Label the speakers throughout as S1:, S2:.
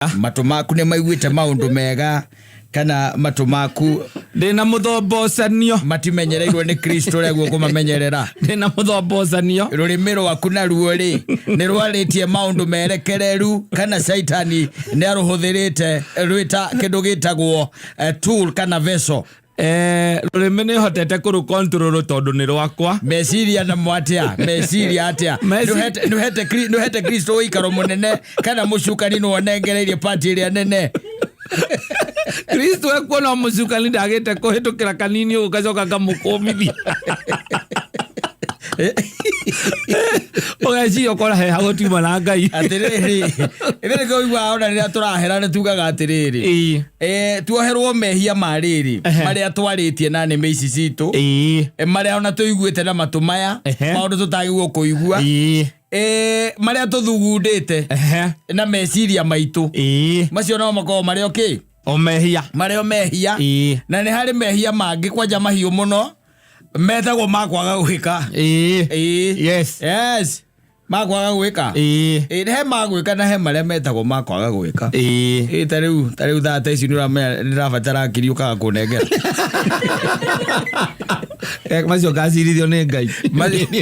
S1: matu maku ne maiguite maundu mega kana matu maku
S2: ndina muthombocanio
S1: matimenyereirwo ni Kristo rego kumamenyerera
S2: ndina muthombocanio
S1: rurimi rwaku naruo ri ni rwaritie maundu merekereru kana saitani ni aruhuthirite rwita kindu gitagwo tool kana vessel
S2: rurimi ni hotete kuru control tondu ni rwakwa
S1: meciria na mwatia meciria atia nuhete Kristo uikaro munene kana mucukani no onengereirie party ria nene
S2: Kristo ekuona mucukani ndagite kuhitukira kanini ugacoka ngamukumithia Ogaci okora he hagotuma na Ngai
S1: atiriri ithire ko igwa ona ria turahera tugaga atiriri tuoherwo mehia mariri maria twaritie na neme ici citu maria ona tuiguite na matumaya maundu tutagirwo kuigua maria tuthugundite na meciria maitu macio no makoo maria okay
S2: omehia
S1: maria omehia na ni hari mehia mangi kwanja mahiu muno metagwo makwaga gwika
S2: yes
S1: makwaga gwika he magwika na he maria metagwo makwaga gwika tariu thata ici nirabatara kiri ukaga kunengera
S2: macio gacirithio ni Ngai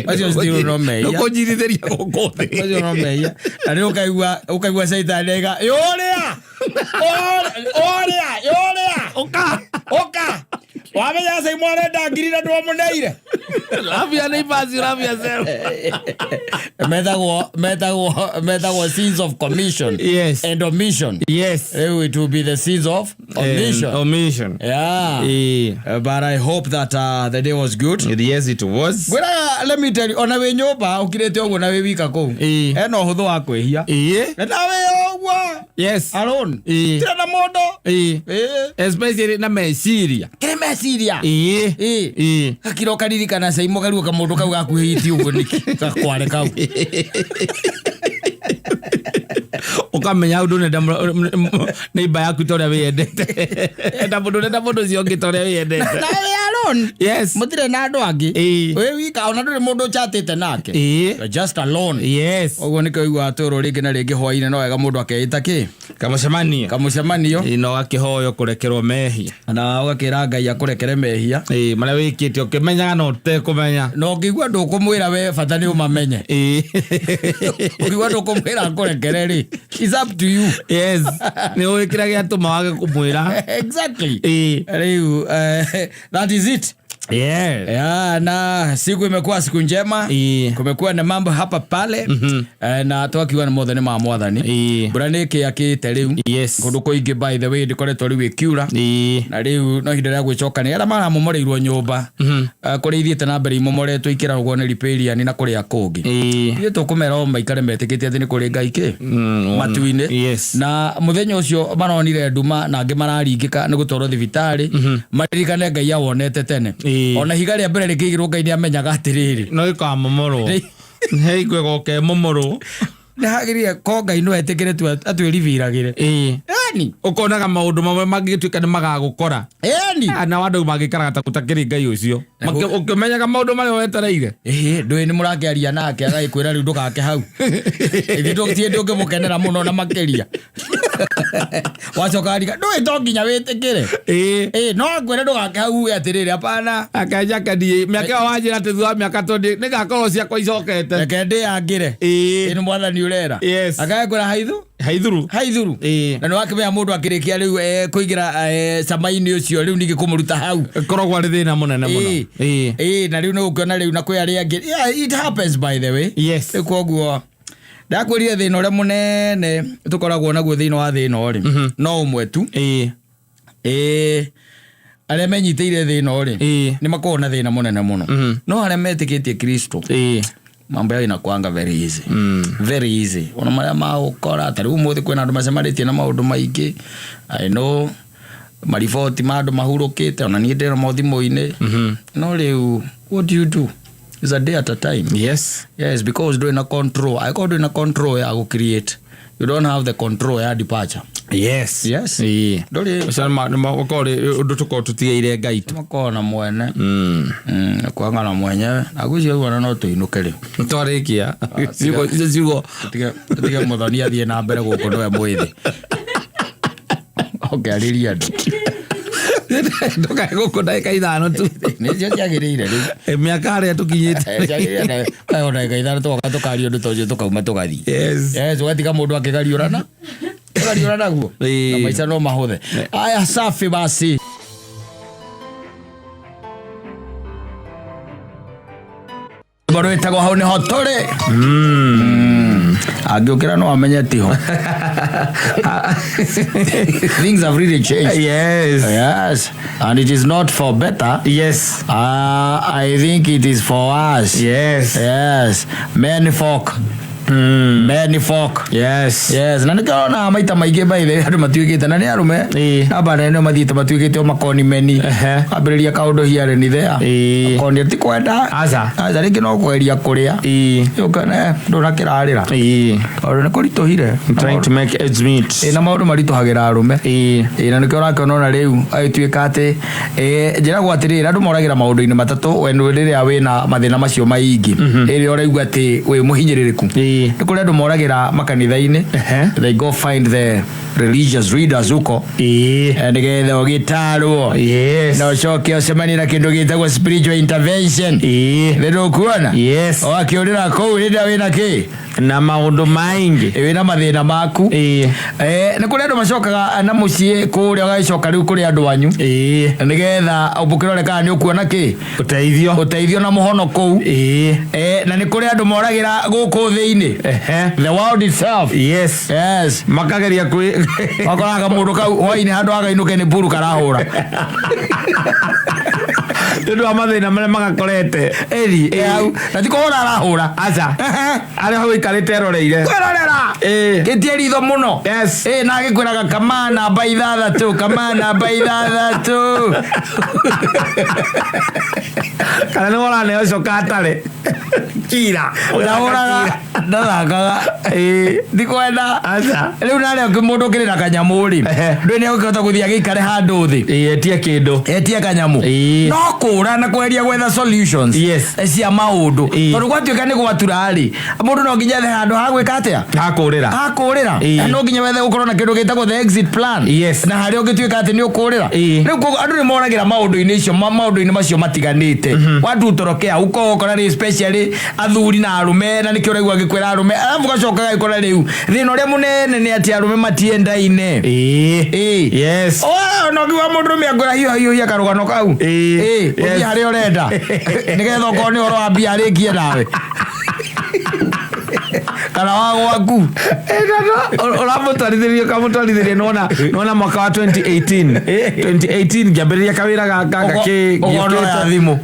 S1: macio stiro no meia
S2: no kunjirithiria gukothe
S1: macio no meia ari ukaigua saitani ega yoria oka wamenya sai mwana ndangirira ndo muneire
S2: labia nei basi labia zero
S1: metagwo sins of commission and omission it will be the sins of omission but I hope that the day was good.
S2: Yes, it was.
S1: Well, let me tell you, ona we nyoba ukirete ogwo na we wika ko eno huthu wa kwehia na we ogwo alone tira na mondo
S2: especially na meciria
S1: kire meciria akiro karirikana saimo karuo ka mundu kau gakuhiti ugo niki gakware kau
S2: ukamenya undu neighbor yaku toria wiyendete enda mundu cio ngitoria wiyendete
S1: na we alone mutire na andu angi we wika ona nduri mundu chatite nake just alone ogo niko igwa toro ringi na ringi hoine no wega mundu akeita ki kamucemanio
S2: no akihoyo kurekerwo mehia
S1: na ugakira Ngai akurekere mehia
S2: maria wikite ukimenyaga no tekumenya
S1: no ngigwa ndukumwira we bata ni umamenye ngigwa ndukumwira akurekere ri it's up to you
S2: ni wikira giatuma wage kumwira
S1: exactly that is it. Na siku imekuwa siku njema. Kumekuwa na mambo hapa pale. Na twakiwa na mothani ma mwathani. Buranike yakite riu. Kundu kuingi by the way ndikoretwo riu ikiura. Na riu no hindira gwicoka ni ara mara momoreirwo nyumba. Kuri ithiete na mbere imomoretwo ikiragwo ni riparian na kuri akungi. Ithe tukumera o maikare metikite ati ni kuri Ngai ki matuine. Na muthenya ucio maronire nduma na angi mararingika ni gutwarwo thibitari. Maririkane Ngai awonete tene. Ona higa ria mbere rikigirwo Ngai ni amenyaga atiriri
S2: no ikamomoro hei gwegoke momoro
S1: ndagirie ko Ngai no etekere tu atwiriviragire yani
S2: ukonaga maundu mamwe magituika ni magagukora na wandu magikara ta kutakiri Ngai ucio ukimenyaga maundu mari wetereire
S1: ndui ni murakiaria nake agaikwira riu ndukake hau ithi ndutie ndungimukenera muno na makeria wacoka rika ndui to nginya witikire no ngwire ndugake hau atiriri apana
S2: akaja kadi miaka wanjira tithwa miaka tondi nigakorwo cia kwa icokete
S1: reke ndi angire ni mwathani urera agakwira haithuru na no akimenya mundu akirikia riu kuigira samaini ucio riu nigi kumuruta hau
S2: korogwa ri thina munene muno
S1: na riu no ukiona riu na kwi ari angi it happens by the way koguo ndakwirire thina ure munene tukoragwo naguo thina wa thina uri no umwe tu aria menyiteire thina uri ni makorwo na thina munene muno no aria metikitie Kristo mambo yao inakuanga very easy ona maria maukora tari umuthi kwena andu macemaritie na maundu maingi I know marifoti ma andu mahurukite ona nie ndira mothimu-ini no riu what do you do? It's a day at a time. Yes, because doing a control. I got doing a control ya go create. You don't have the control ya departure. Yes. Dole
S2: sana makore udutuko tutiire Ngai tu
S1: makona mwene kwanga na mwenyewe aguci wana no tuinukere
S2: twarikia
S1: zigo tiga muthoni athie na mbere guko no mwithi Okay, aliria ndo.
S2: Ndoka goko ndagika 5 tu.
S1: Nĩcio ciagĩrĩire rĩu.
S2: Mĩaka arĩa tũkinyĩte.
S1: Ciagĩrĩire ndagika 5 tũgoka tũkaria ũndũ tocio tũkauma tũgathiĩ. Yes, ũgatiga mũndũ akĩgariũrana. Ũgariũrana guo. Na maica no mahũthe. Aya safi basi. Baro itago hau niho tũrĩ. Agĩũkĩra no amenye tiho. Things have really changed. Yes. And it is not for better.
S2: Yes.
S1: I think it is for us. Yes. Many folk. Many folk.
S2: Yes.
S1: Na nikaona maita maingĩ by the andũ matuĩkĩte na nĩ arume. Aba nene mathiĩte matuĩkĩte makoni meni. Ambĩrĩria kaũndũ here ni there. Makoni ti kwenda. Aza rĩngĩ no kweria kũrĩa. Yũkane ndũna kĩrarĩra. Ũrĩa nĩ kũritũhire.
S2: Trying to make ends meet.
S1: Na maũndũ maritũhagĩra arume. Na nĩkĩo ũrakĩona rĩu agĩtuĩka atĩ njĩragwo atĩrĩrĩ andũ moragĩra maũndũ-inĩ matatũ rĩrĩa wĩna mathĩna macio maingĩ. Rĩrĩa ũraigua atĩ wĩ mũhinyĩrĩrĩku. Nĩkũrĩ andũ moragĩra makanitha-inĩ. They go find the religious leaders huko. Nĩgetha ũgĩtarwo. Na ũcoke ũcemanie na kĩndũ gĩtagwo spiritual intervention. Nĩndũkuona. Wakĩũrĩra kũu rĩrĩa wĩna kĩ
S2: na maũndũ maingĩ
S1: wĩna mathĩna maku. Nĩ kũrĩ andũ macokaga na mũciĩ kũrĩa ũgagĩcoka rĩu kũrĩ andũ anyu. Nĩgetha ũbũkĩrore kana nĩ ũkuona kĩ ũteithio na mũhono kũu. Na nĩ kũrĩ andũ moragĩra gũkũ thĩinĩ. The world itself.
S2: Yes. Makageria
S1: makoraga mũndũ kau hwainĩ handũ hagainũke nĩ mburu karahũra.
S2: Nĩũndũ wa mathĩna marĩa magakorete
S1: na ti kũhũra arahũra.
S2: Aca arĩa hau ikarĩte eroreire
S1: kwĩrorera gĩtie ritho mũno. Na agĩkwĩraga kama namba 6 kama namba 6
S2: kana nĩ wona ũcoka atarĩ kira
S1: ũrahũraga ndathakaga ti kwenda. Rĩu narĩa mũndũ ũkĩrĩ na kanyamũ rĩ ndũĩ nĩ ũkĩhota gũthiĩ agĩikare handũ thĩ etie kanyamũ no kũũra na kweria gwetha solutions cia maũndũ. Tondũ gwatuĩka nĩ gwatura rĩ mũndũ no nginya ethe handũ ha gwĩka atĩa hakũũrĩra. No nginya wethe gũkorwo na kĩndũ gĩtagwo the exit plan. Na harĩa ũngĩtuĩka atĩ nĩ ũkũũrĩra. Rĩu andũ nĩ moragĩra maũndũ-inĩ icio maũndũ-inĩ macio matiganĩte. Watu ũtorokea huko ũkora rĩ especially athuri na arume na nĩkĩo ũraigua agĩkwĩra arume arabu gacokaga gĩkora rĩu thĩna ũrĩa mũnene nĩ atĩ arume matiendaine. No ngiuga mũndũ rũme angũra hiũhia karũgano kau ũthiĩ harĩa ũrenda nĩgetha okorwo nĩ ũhoro wa mbia arĩkie nawe kana wa gwaku
S2: ũramũtwarithĩrio kamũtwarithĩrie nona mwaka wa 2018 ngĩambĩrĩria kawĩra gaka
S1: thimũ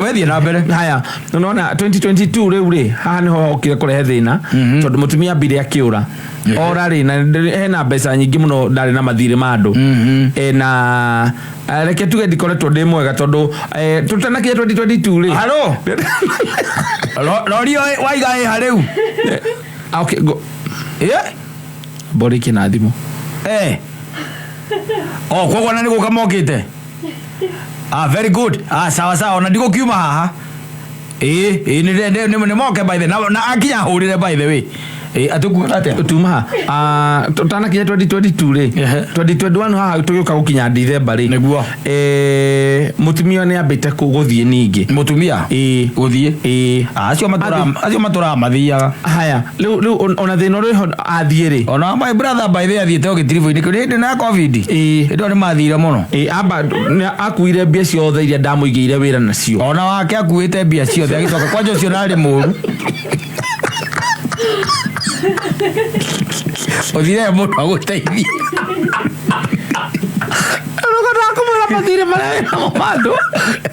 S1: wethiĩ na mbere.
S2: Haya nona 2022 rĩu rĩ haha nĩho okire kũrehe thĩna tondũ mũtumia mbire akĩũra ora rĩ na hena mbeca nyingĩ mũno ndarĩ na mathirĩ ma andũ. Na reke tuge ndikoretwo ndĩ mwega tondũ tũtanakia 2022 rĩ
S1: halo lori waiga harĩu
S2: okay go boriki na thimũ
S1: koguo na nĩ gũka mokĩte. Very good. Sawa na ndigũkiuma haha nĩ moke by the na akinya hũrĩre by the way atukuga atĩa
S2: tuma tutanakia 2022 rĩ 2021 haha tũgĩũka gũkinya December rĩ
S1: nĩguo
S2: mũtumia nĩ ambĩte gũthiĩ ningĩ
S1: mũtumia gũthiĩ acio matũra mathiaga.
S2: Haya rĩu ona thĩna ũrĩa athiĩ rĩ
S1: ona my brother by the athiĩte ũgĩtiribu-inĩ kĩrĩ hĩndĩ na covid hĩndĩ nĩ mathire mũno
S2: amba akuire mbia ciothe iria ndamũigĩire wĩra nacio
S1: ona wake akuĩte mbia ciothe agĩcoka kwanja ũcio narĩ mũru ũthire mũndũ agũteithia
S2: mathire marĩa andũ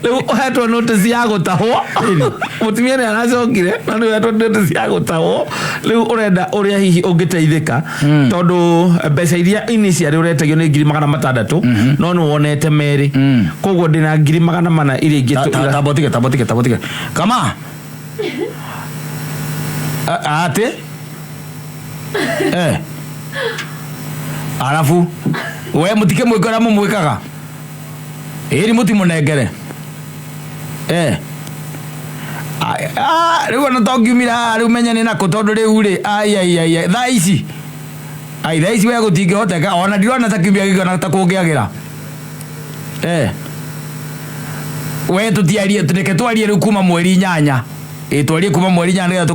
S2: rĩu ũhetwo notice ya gũtahwo mũtumia nĩ aracokire na nĩ ũhetwo notice ya gũtahwo rĩu ũrenda ũrĩa hihi ũngĩteithĩka tondũ mbeca iria initially ũretagio nĩ 600 no nĩ wonete merĩ koguo ndĩna 400 iria ingĩ
S1: tabotike kama ate alafu we mutike mwĩkora mũmwĩkaga ĩri muti mũnengere rĩu ona tongiumira rĩu menya nĩ nako tondũ rĩu rĩ thaa ici ai thaici we gutingihoteka ona ndirona ta kiumia gikona ta kungiagira we tutiarie tureke twarie riu kuma mweri 8 twarie kuma mweri 8 nĩgetha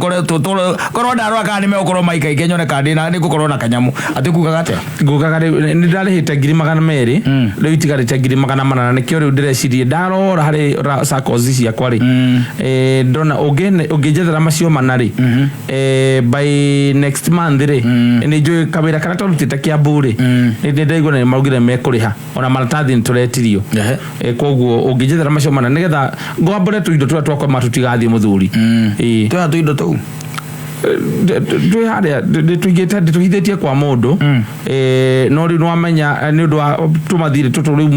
S1: korwo ndarwa kana nĩ megũkorwo maika ikenyone kana nĩ ngũkorwo na kanyamu atĩ kugaga atĩa
S2: ngugaga nĩ ndarĩhĩte 200,000 rĩu itigarĩte 400 nĩkĩo rĩu ndĩrecirie ndarora harĩ sakozi ciakwa rĩ ndona ũngĩnjethera macio mana rĩ by next month rĩ nĩ njũĩ kawĩra karĩa tũrutĩte Kiambu rĩ nĩ ndaigua nĩ maugire mekũrĩha ona maratathi nĩ tũretirio koguo ũngĩnjethera macio mana nĩgetha ngwambũre tũindo tũrĩa twakwa matutigathiĩ mũthuri
S1: twa tuindo tu
S2: ndwe haria ndituigite ndituhithĩtie kwa mũndũ no rĩu nwamenya nĩ ũndũ wa tũmathire tũtũ rĩu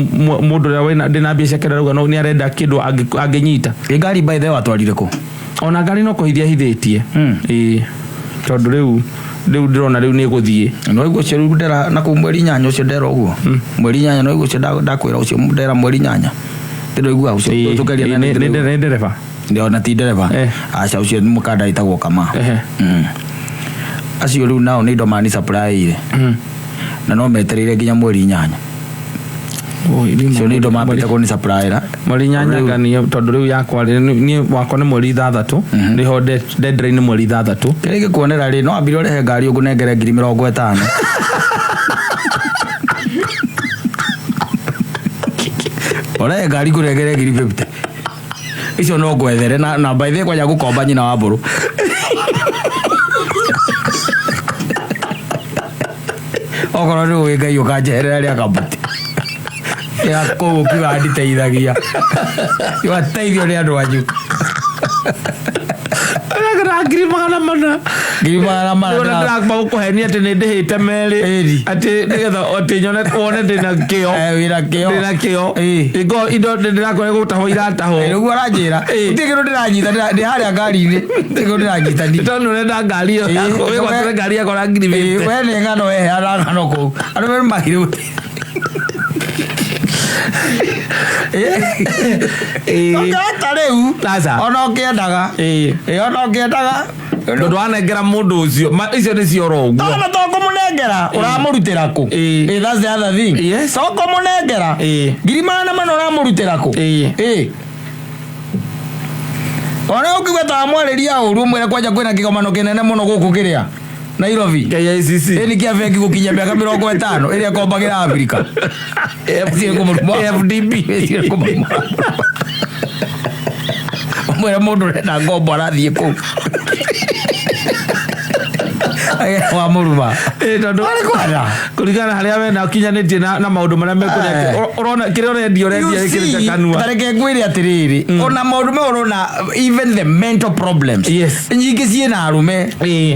S2: mũndũ ũrĩa wĩna ndĩna mbia ciake rauga no nĩ arenda kĩndũ angĩnyita
S1: ngari by the way watwarire kũ
S2: ona ngari no kũhithia hithĩtie tondũ rĩu ndĩrona rĩu nĩ gũthiĩ
S1: no iguo cio rĩu ndera na kũ mweri 8 ũcio ndera ũguo mweri 8 no iguo cio ndakwĩra ũcio ndera mweri 8 ndĩro igua ũcio tũkaria
S2: nĩ ndereba
S1: ndio na ti ndereba acha ucio mukanda itagwo kama acio riu nao ni indo mani supply ile na no metereire nginya mweri 8 cio ni indo mapita ko ni supply ra
S2: mweri 8 ngani tondu riu yakwa ni wakwa ni mweri 6 riho deadline mweri 6
S1: kirege kuonera ri no ambire rehe ngari ugunengere 50,000 ora ngari kuregere 50 icio no gwethere na by the way kwaja gukomba nyina wa mburu okoro ri uigai ukanjerera ria kabuti ya ko kiwa nditeithagia yo teithio ri andu anyu
S2: ngiri magana mana ndĩrakũma gũkũhenia atĩ nĩ ndĩhĩte merĩ atĩ nĩgetha atĩ nyone wone ndĩna kĩo indo ndĩrakore gũtahwo iratahwo
S1: ũguo aranjĩra gũtirĩ kĩndũ ndĩranyita ndĩ harĩa ngari-inĩ gũtirĩ kĩndũ ndĩranyitani
S2: tondũ nĩ ũrenda ngari ĩyo wĩ gwatũre ngari yakwa na ngiri 50
S1: we nĩ ng'ano weheana ng'ano kũu andũ merĩ mahirũ okata rĩu ona ũkĩendaga ona ũkĩendaga
S2: ndũ wanengera mũndũ ũcio icio nĩ cioro ũguo
S1: tona to kũmũnengera ũramũrutĩra kũ that's the other thing so kũmũnengera 400 ũramũrutĩra kũ ona ũkigwa ta mwarĩria ũru mwere kwanja kwĩna kĩgomano kĩnene mũno gũkũ kĩrĩa Nairobi
S2: KICC
S1: ni kia bengi gukinya miaka 50 iria kombagira Afrika FDB mwere mundu renda ngombo arathie ku wa muruma
S2: tondu kurigana haria we na kinyanĩtie na maundu maria mekurete urona kire urendio ikirite kanua
S1: tareke ngwire atiriri ona maundu me urona even the mental problems nyingi ciena arume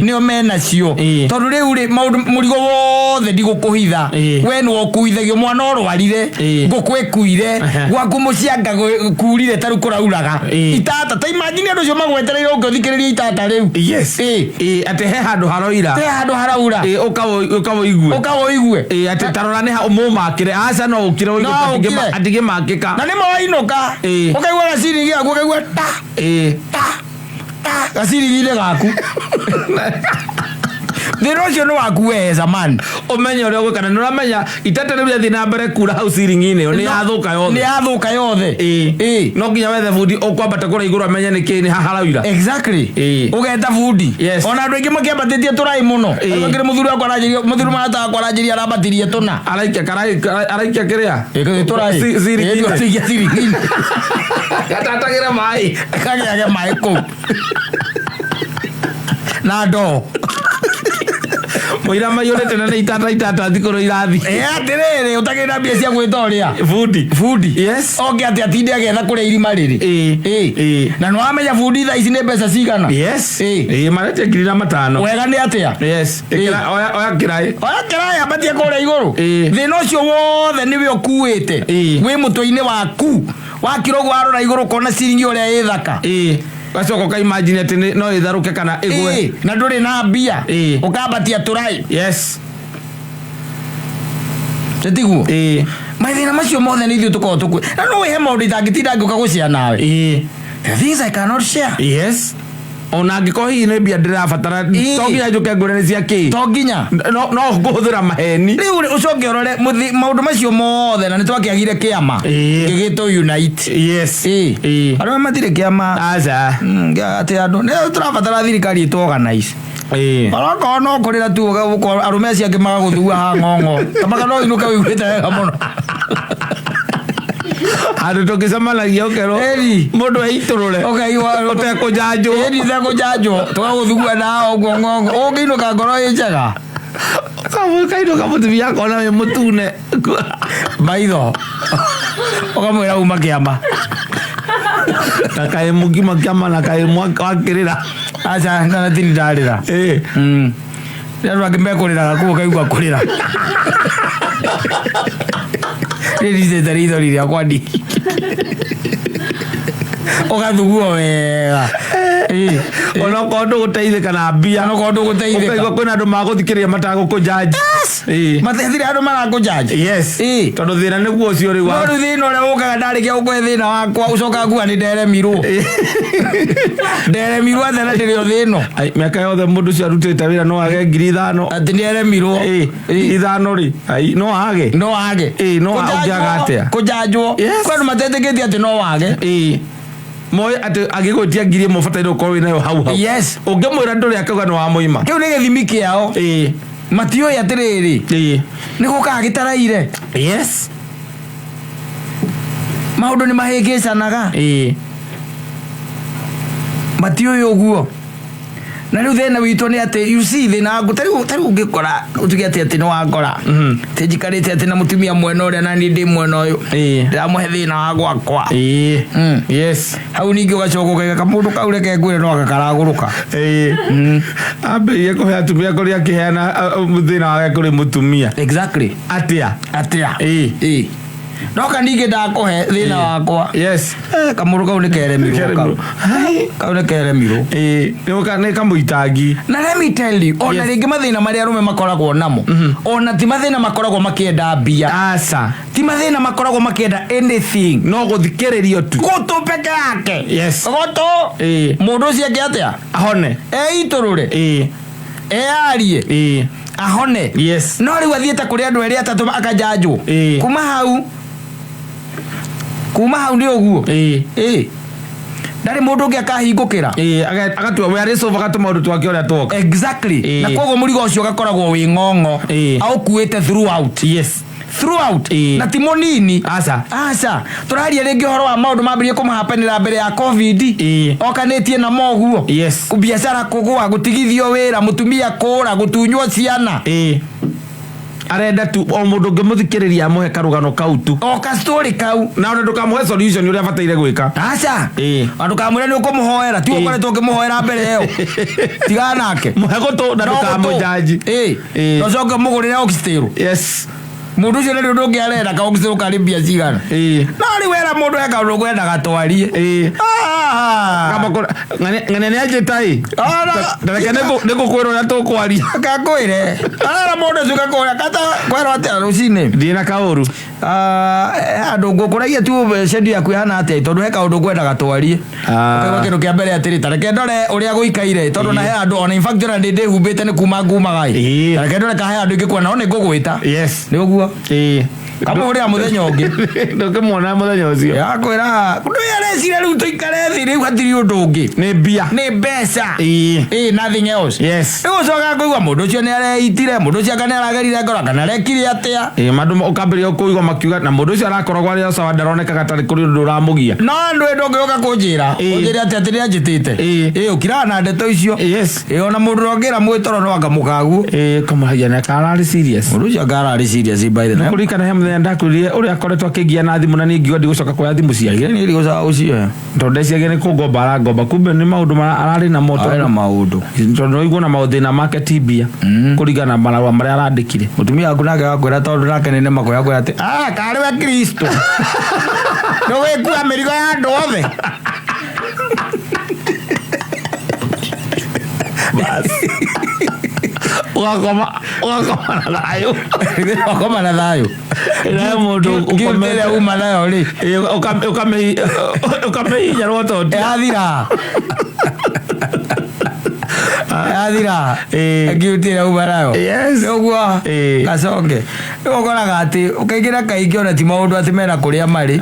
S1: nio mena cio tondu riu ri maundu murigo wothe ndigukuhitha we no okuithagio mwana orwarire ngukwekuire gwaku mucianga kurire taru kurauraga itata ta imagine andu cio magwetereire ungiuthikiriria itata riu
S2: ate he handu haroira
S1: te handu haraura
S2: ukawo igue ati tarora ne umumakire aca no ukire uigue atige makika
S1: na ni mawainuka ukaigua gaciri giaku ukaigua gaciri gile gaku thĩna ũcio nĩ waku we zamani
S2: ũmenye ũrĩa gwĩkana nĩ ũramenya itata rĩu rĩathiĩ na mbere kura hau ciringi-inĩ ĩyo nĩ yathũka yothe no nginya wethe bundi ũkwambata kũrĩa igũrũ amenye nĩkĩ nĩ haharaira
S1: exactly ũgeta bundi ona andũ aingĩ makĩambatĩtie tũrai mũno makĩrĩ mũthuri wakwa aranjĩria mũthuri marataga kwa aranjĩria arambatirie tũna
S2: araikia kĩrĩa
S1: tũrai ciringi-inĩ
S2: gatatagĩre maĩ
S1: kagĩage maĩ kũu na ndoo
S2: Moira mayorete na itata thikoro irathi
S1: atiriri utagenda mbia cia gwitoria
S2: fundi
S1: yes oke ati atinde agetha kuria irima riri na no amenya fundi tha ici ne mbeca cigana
S2: yes marete ngiri na 5
S1: wega ni atia
S2: yes oya kirai
S1: abatie kuria iguru thina ucio wothe niwe ukuite wi mutwe-ini waku wakiro gwarora iguru kona ciringi uria ithaka
S2: Gacoka ka imagine ati no itharuke kana igwe
S1: na nduri na mbia ukabatia turai
S2: yes
S1: tetiguo maithina macio mothe ni ithuĩ tukorwo tukwe na no wehe maũndũ itangĩtinda ngĩũka gũcia nawe things I cannot share
S2: yes ona ngiko hi ne bia ndirabatara to nginya njuke ngurane cia ki
S1: to nginya
S2: no nguthira maheni
S1: riu ucoke urore maundu macio mothe na nitwakiagire kiama gigito unite
S2: yes
S1: aru matire kiama
S2: aza
S1: ati andu ne turabatara thirikari to organize Baraka no kurira tu arume acio angi magaguthua ha ngongo tamaka no inuka wiguite wega muno
S2: Ado to kisamalagia okero mundu aiturure utekujanjwo
S1: utekujanjwo tugaguthugua na ngongo ungiinuka ngoro injega
S2: kainuka mutumia kona we mutune
S1: maitho ukamwira uma kiama
S2: na kae mugima kiama na kae mwakirira
S1: acha na tini ndarira ndio akimbekurira kuo kaigua kurira Ririze tarido liria kwani Ogathugua wega
S2: ona kondo guteithika na mbia
S1: no kondo guteithika
S2: ukaigua kwina andu maguthikiria matagukujaji
S1: matethire andu marakujaji
S2: yes tondu thina niguo ucio riu
S1: no thina uria ukaga ndarikia ukwe thina wakwa ucoka ngua ni nderemirwo nderemirwo athana ndirio thino
S2: miaka yothe mundu ucio arutite wira no age 5,000
S1: ati nderemirwo
S2: 5,000 ri no age no agiaga atia
S1: kujanjwo kwandu mateteketie ati no wage
S2: moy ati agigwetia ngiri mufatairo ko winayo hau
S1: yes
S2: ungimwira nduri akauga no wa muima
S1: kiu ni githimi kiao matio ya tiriri ni guka gitaraire
S2: yes
S1: maundu ni mahingicanaga matio yoguo na riu thena witũ nĩ atĩ you see thĩna tariu ũngĩkora ũtuge atĩ no wangora te njikarĩte atĩ na mũtumia mwena ũrĩa na niĩ ndĩ mwena ũyũ ndĩramũhe thĩna wa gwakwa
S2: yes
S1: hau ningĩ ũgacoka ũkaiga kamũndũ kau reke ngwĩre no gakaragũrũka
S2: ambĩrĩrie kũhe atumia kũrĩa akĩheana thĩna wake kũrĩ mũtumia
S1: exactly atĩa Noka ningĩ ndakũhe thĩna wakwa
S2: yes
S1: kamũndũ kau nĩ keremirwo kau nĩ keremirwo
S2: nĩ kamũitangi
S1: na let me tell you ona rĩngĩ mathĩna marĩa arũme makoragwo namo ona ti mathĩna makoragwo makĩenda mbia
S2: aca
S1: ti mathĩna makoragwo makĩenda anything
S2: no gũthikĩrĩrio tu
S1: gũtũ peke yake
S2: yes
S1: gũtũ mũndũ ũcio angĩ atĩa
S2: ahone
S1: eitũrũre earie ahone
S2: yes
S1: no rĩu athiĩte kũrĩ andũ erĩ atatũ akajanjwo kuma hau nĩ ũguo ndarĩ mũndũ ũngĩ akahingũkĩra
S2: agatua we arĩ sofa gatuma ũndũ twake ũrĩa twoka
S1: exactly na koguo mũrigo ũcio ũgakoragwo wĩ ng'ong'o aũkuĩte throughout yes throughout na ti mũnini aca tũraria rĩngĩ ũhoro wa maũndũ mambĩrĩrie kũmahapenĩra mbere ya covid okanĩtie na moguo biacara kũgũa gũtigithio wĩra mũtumia kũũra gũtunywo ciana
S2: arenda tu o mundu ngimuthikiriria amuhe karugano kau tu
S1: o ka story kau
S2: na ona ndukamuhe solution uria bataire gwika
S1: aca ndukamwira ni ukumuhoera ti ukoretwo ngimuhoera mbere eo tigana nake
S2: muhe gutu na ndukamujaji
S1: nocoke mugurire oxtail yes mundu ucio nĩ ndũ ngĩarenda ka oxtail karibia cigana no rĩ wera mundu eka ũndũ kwenda gatwarie
S2: ng'ane nĩ anjĩtai ndareke nĩngũkwĩra ũrĩa tũkwaria
S1: kakwĩre arera mũndũ ũcio kakwĩra kata kwĩra atĩa rũcinĩ
S2: ndĩ na kaũru
S1: andũ ngũkũragia tu schedule yaku ihana atĩa tondũ he kaũndũ kwenda gatwarie ũkaigua kĩndũ kĩa mbere atĩrĩ tareke ndore ũrĩa gũikaire tondũ na he andũ ona in fact ona ndĩ ndĩhumbĩte nĩ kuma ngumaga tareke ndore ka he andũ ingĩ kuona no nĩ ngũgwĩta nĩ ũguo kamũhũrĩra mũthenya ũngĩ
S2: ndũkĩmuona mũthenya ũcio
S1: yakwĩra ndũ yarecira rĩu tũikare thĩ rĩu hatirĩ ũndũ ũngĩ
S2: nĩ mbia
S1: nĩ mbeca nothing else rĩu ũcoka kũigua mũndũ ũcio nĩ areitire mũndũ ũcio aka nĩ aragerire ngoro kana arekire atĩa
S2: mandũ ũkambĩrĩria kũigua makiuga na mũndũ ũcio arakoragwo arĩ sawa ndaronekaga tarĩ kũrĩ ũndũ ũramũgia
S1: no andũ ĩndũ ũngĩũka kũnjĩra ũnjĩre atĩ atĩ nĩ anjĩtĩte ũkiraga na ndeto icio ona mũndũ ũngĩra mwĩtoro no anga mũkaguo
S2: kamahagia na kararĩ serious
S1: mũndũ ũcio akararĩ serious by the way
S2: kũrikana he mũthenya ndakwĩrire ũrĩa akoretwo akĩgia na thimũ na niĩ ngiuga ndigũcoka kuoya thimũ ciake
S1: nĩ ndigũcoka ũcio
S2: tondũ ndeciagia nĩ kũngomba arangomba kumbe nĩ maũndũ ararĩ na moto
S1: ararĩ na maũndũ
S2: tondũ ũiguo na maũthĩna make ti mbia kũringana na marũa marĩa arandĩkire
S1: mũtumia waku nake gakwĩra tondũ nake nĩ nĩma kwĩra kwĩra atĩ karĩwe Kristo ndũgĩkua mĩrigo ya andũ othe
S2: ugakoma na thayũ
S1: ũgakoma na thayũ
S2: ĩrĩa mũndũ
S1: ũkomere uma nayo rĩ
S2: ũkamĩhinya rwototi
S1: yathira athira akiutira ubarayo niguo gacoke ukoraga ati ukaingira kaingĩ ona ti maũndũ ati mena kũrĩa marĩ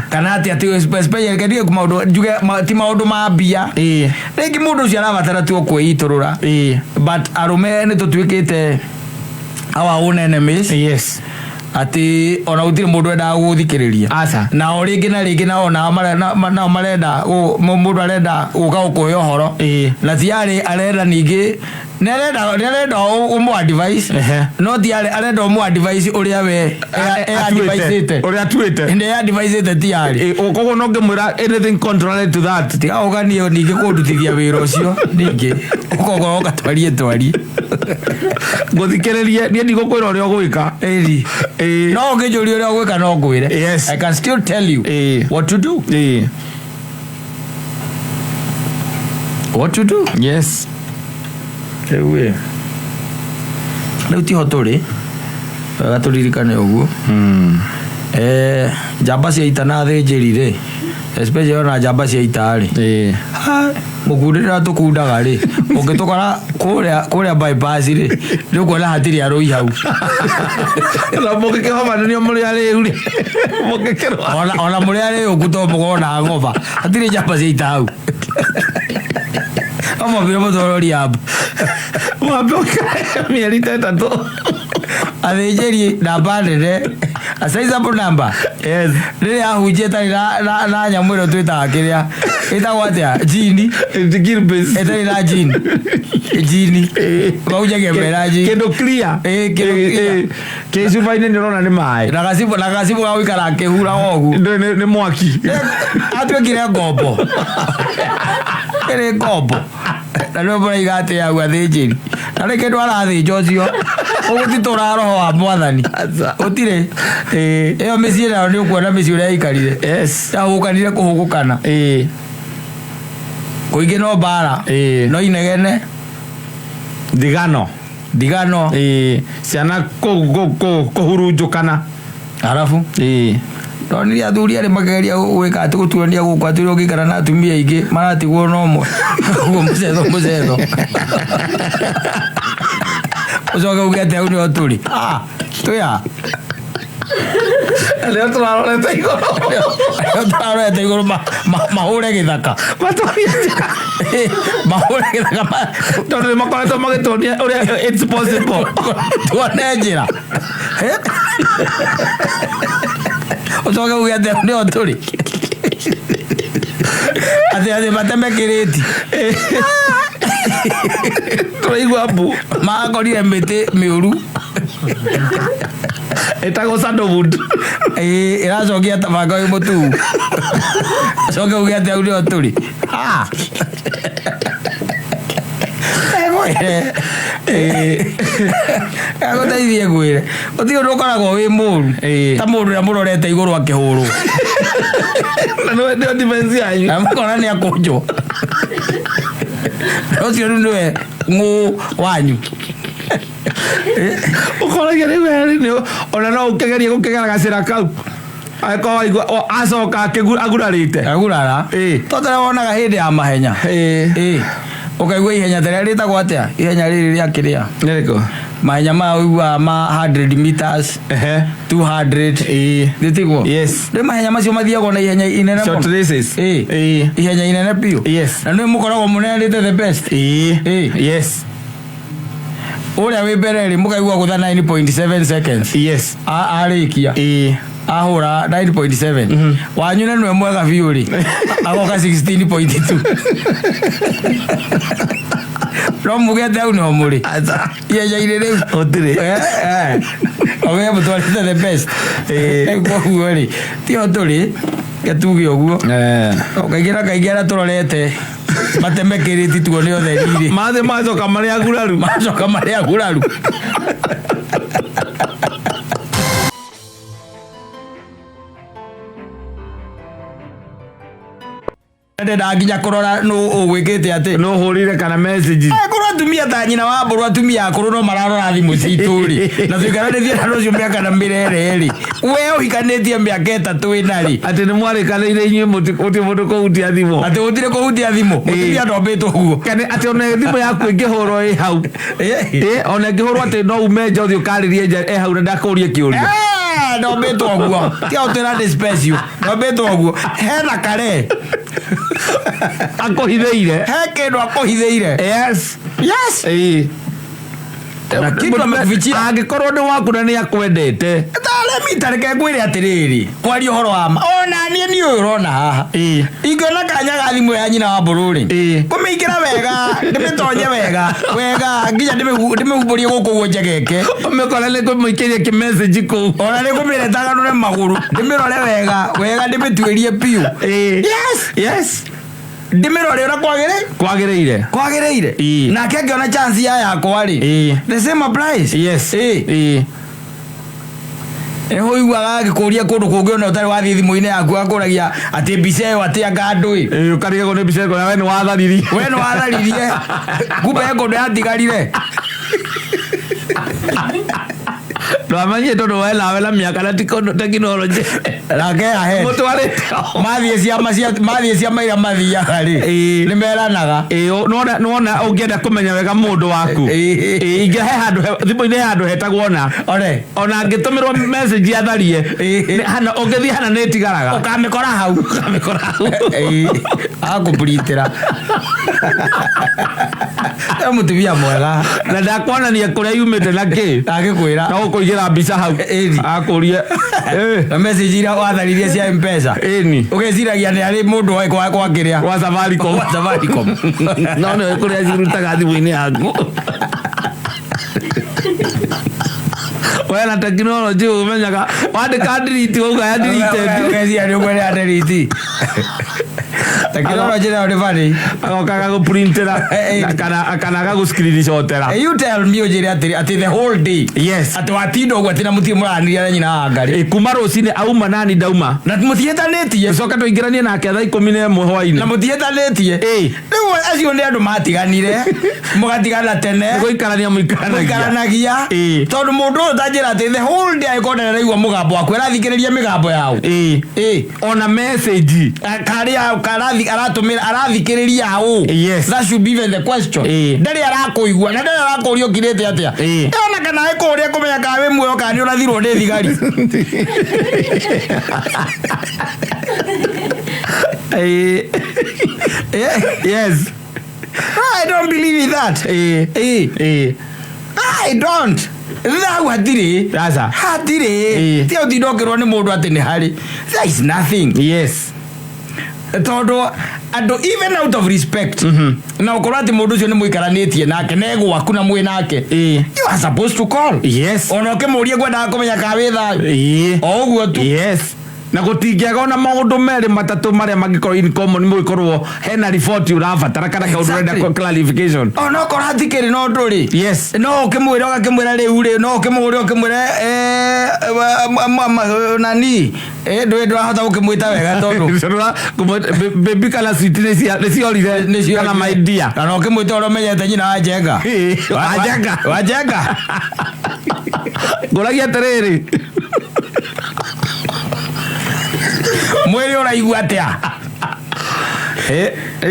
S1: kana ati especially kaingĩ maũndũ njuge ti maũndũ ma mbia rĩngĩ mũndũ ũcio arabatara tu kwĩitũrũra but arume nĩ tũtuĩkĩte our own enemies ati ona utire mundu enda guthikiriria na oringi na ringi na ona marenda mundu arenda uka ukuyo horo na tiari arenda ningi nerenda umu advice no tiari arenda umu advice uria we advice uria twite inde advice ite tiari
S2: ukogo no ngemwira anything contrary to that
S1: tiga uganio ningi kundutithia wira ucio ningi ukogo ugatwarie
S2: guthikiriria nie ndigokwira uria gwika
S1: no ngijuria uria gwika no ngwire I can still tell you what to do what to do ewe leo ti hotore gaturirikane uguo jamba cia ita na thĩnjĩri especially ona jamba cia ita mugurira tukundaga ri ungitukora kuria bypass ri nikuona hatiri aroi hau
S2: la mugike homa nio muri ari uri mugike
S1: ona muri ari ukuto mugona ngova hatiri jamba cia ita hau ama vile motorori abu
S2: maboka mieri tatu
S1: athĩnjĩri namba nene a sizable number rĩrĩa ahunjia tari na nyamũ ĩno twĩtaga kĩrĩa ĩtagwo atĩa jini ĩtarĩ na jini mahunjagia mera jini
S2: kĩndũ clear kĩcuba-inĩ nĩũrona nĩ maĩ
S1: na gacibu ga gũikara akĩhura ũguo
S2: nĩ mwaki
S1: atuĩkire ngombo ĩrĩ ngombo na nĩ mũraiga atĩ hau athĩnjĩri na nĩ kĩndũ arathĩnja ũcio ũgũtitũra roho wa mwathani ũtirĩ ĩyo mĩciĩ nayo nĩ ũkuona mĩciĩ ũrĩa ĩikarire yahũkanire kũhũgũkana kũingĩ no mbara no inegene ndigano
S2: ciana kũhurunjũkana
S1: arabu nonire athuri arĩ makegeria gwĩka atĩ gũtuania gũkũ atĩ ũrĩa ũngĩikara na atumia aingĩ maratigwo na ũmwe ũguo mũcetho ucoke uge atĩ hau nĩho tũrĩ twĩha
S2: leo
S1: tũrarorete igũrũ mahũre gĩthaka mahũre gĩthaka
S2: tondũ nĩ makoretwo magĩtuonia ũrĩa it's possible
S1: tuone njĩra ucoke uge atĩ hau nĩho tũrĩ atĩ mateme kĩrĩti
S2: tũraigua mbu
S1: magakorire mĩtĩ mĩũru
S2: ĩtagwo sandalwood
S1: ĩracokia tabanga wĩ mũtuhu coke uge atĩ hau nĩho tũrĩ agũteithie ngwĩre ũtirĩ ũndũ ũkoragwo wĩ mũru ta mũndũ ũrĩa mũrorete igũrũ akĩhũrwo
S2: nĩo defense yanyu
S1: na mũkona nĩ akũnjwo ũcio rĩu nĩwe ngũ wanyu
S2: ũkoragia rĩu ona no ũkegerie gũkegera gacĩra kau angĩkorwo waigua acoka agurarĩte tondũ wonaga hĩndĩ ya mahenya ukaigua ihenya rĩrĩa rĩtagwo atĩa ihenya rĩrĩ rĩa kĩrĩa nĩrĩkũ
S1: mahenya ma uigua ma 100 meters 200 nĩtiguo rĩ mahenya macio mathiagwo na ihenya inene
S2: short races
S1: ihenya inene piũ na nĩ mũkoragwo mũneanĩte the best ũrĩa wĩ mbere rĩ mũkaigua gũtha 9.7 seconds arĩkia ahũra 9.7 wanyu nĩ nwe mwega biũ rĩ agoka 16.2 no mugete hau nĩho mũrĩ ihenya-inĩ rĩu
S2: ũtirĩ
S1: oge mũtwarĩte the best koguo rĩ tiho tũrĩ getuge ũguo kaingĩ na kaingĩ arĩa tũrorete mateme kĩrĩti tuone ũtheri rĩ
S2: macoka marĩ aguraru ndenda nginya kũrora nũ ũgwĩkĩte atĩ nũ hũrire kana message
S1: korwo atumia ta nyina wa mburu atumia akuru no mararora thimu cituri na tuikaranithie na rucio miaka na mirere ri we uhikanetie miaka 3 inari
S2: ati ni mwari kanire inyu muti kuhutia thimu
S1: ati utire kuhutia thimu mutumia ndombetwo guo
S2: kane ati ona thimu yaku ingihoro hau ona ingihoro ati no umeja uthio karirie nja hau na ndakurie kiuria
S1: ndombetwo guo tia utira de special ndombetwo guo hena kare
S2: akohitheire
S1: he kindu akohitheire
S2: yes
S1: na kitu amekufichia
S2: angikorwo ni waku na ni akwendete
S1: tale mitareke ngwire atiriri kwari uhoro wa ona ni urona haha ingona kanya ga thimu ya nyina wa bururi kumiikira wega ndimitonye wega nginya ndimihumburie guku gwojegeke
S2: umekora le kumuikiria ki message ku
S1: ona ni kumiretaga nure maguru ndimirore wega ndimitwirie piu yes ndimirore ura kwagiriire nake angiona chance yakwa ri the same applies
S2: yes
S1: eho igwaga gikuria kundu kungi ona utari wathi thimu-ini yaku akuragia ati mbica iyo ati anga ndui
S2: ukarigwo ni mbica iko we ni watharirie
S1: kumbe kundu yatigarire
S2: Ramanye tondu we nawe na miaka na technology
S1: rake ahe
S2: mutwarite
S1: mathie cia maira mathiaga ri ni meranaga
S2: nona ungienda kumenya wega mundu waku inge he handu thimu-ini handu hetagwo ona ngitumirwo message atharie hana ungithi hana ni tigaraga
S1: ukamikora hau akupulitira mutumia mwega
S2: na ndakwonania kuria yumite na ki
S1: agikwira
S2: na gukuigira mbica hau akurie
S1: na message ira watharirie cia M-Pesa ugeciragia ni ari mundu wa kwa kiria
S2: wa Safaricom no no kuria cirutaga thimu-ini yaku wena technology umenyaga wandika delete uga ya delete
S1: ugeciragia ni ugwe ya delete technology na ndivani
S2: agokaga guprintera kana ga screenshotera
S1: you tell me ujire ati the whole day
S2: yes
S1: ati watindo ugwe tina mutie muraniria nyina ngari
S2: kuma rucini auma nani dauma
S1: na mutietanĩtie
S2: coka tuingiranie nake thaa 11 hwaini
S1: na mutietanĩtie riu acio nĩ andũ matiganire mugatigana tene
S2: guikarania
S1: muikaranagia tondu mundu ũyũ tanjĩra atĩ the whole day agĩkorwo nĩaraigua mũgambo waku arathikĩrĩria mĩgambo yao
S2: ona message
S1: karia aratumira arathikĩrĩria hau that should be even the question ndari arakũigua na ndari arakũria ũkirĩte atĩa ona kana ĩkũria kũmenya kana wĩ muoyo kana nĩ ũrathirwo nĩ thigari
S2: yes
S1: I don't believe in that I don't That hatire
S2: sasa
S1: hatire tio tidokirwo ni mundu ati ni hari there is nothing
S2: yes
S1: tondu ando even out of respect na ukorwo ati mundu ucio ni muikaranitie nake nego aku na mwi nake you are supposed to call
S2: yes
S1: ona kemurie gwenda kumenya ka wi thayo oguo tu
S2: yes na gutingiaga ona maundu meri matatu maria magikorwo in common muikorwo hena report urabatara kana kaundu renda clarification
S1: ona korwo hatikiri no nduri
S2: yes
S1: no ukimwira riu ri no ukimwira nani ndwenda hata ukimwita wega tondu
S2: baby kana sweet ni ciorire kana my dear
S1: kana ukimwita oro menyete nyina wa Njenga
S2: nguragia terere
S1: mwiri uraigua atia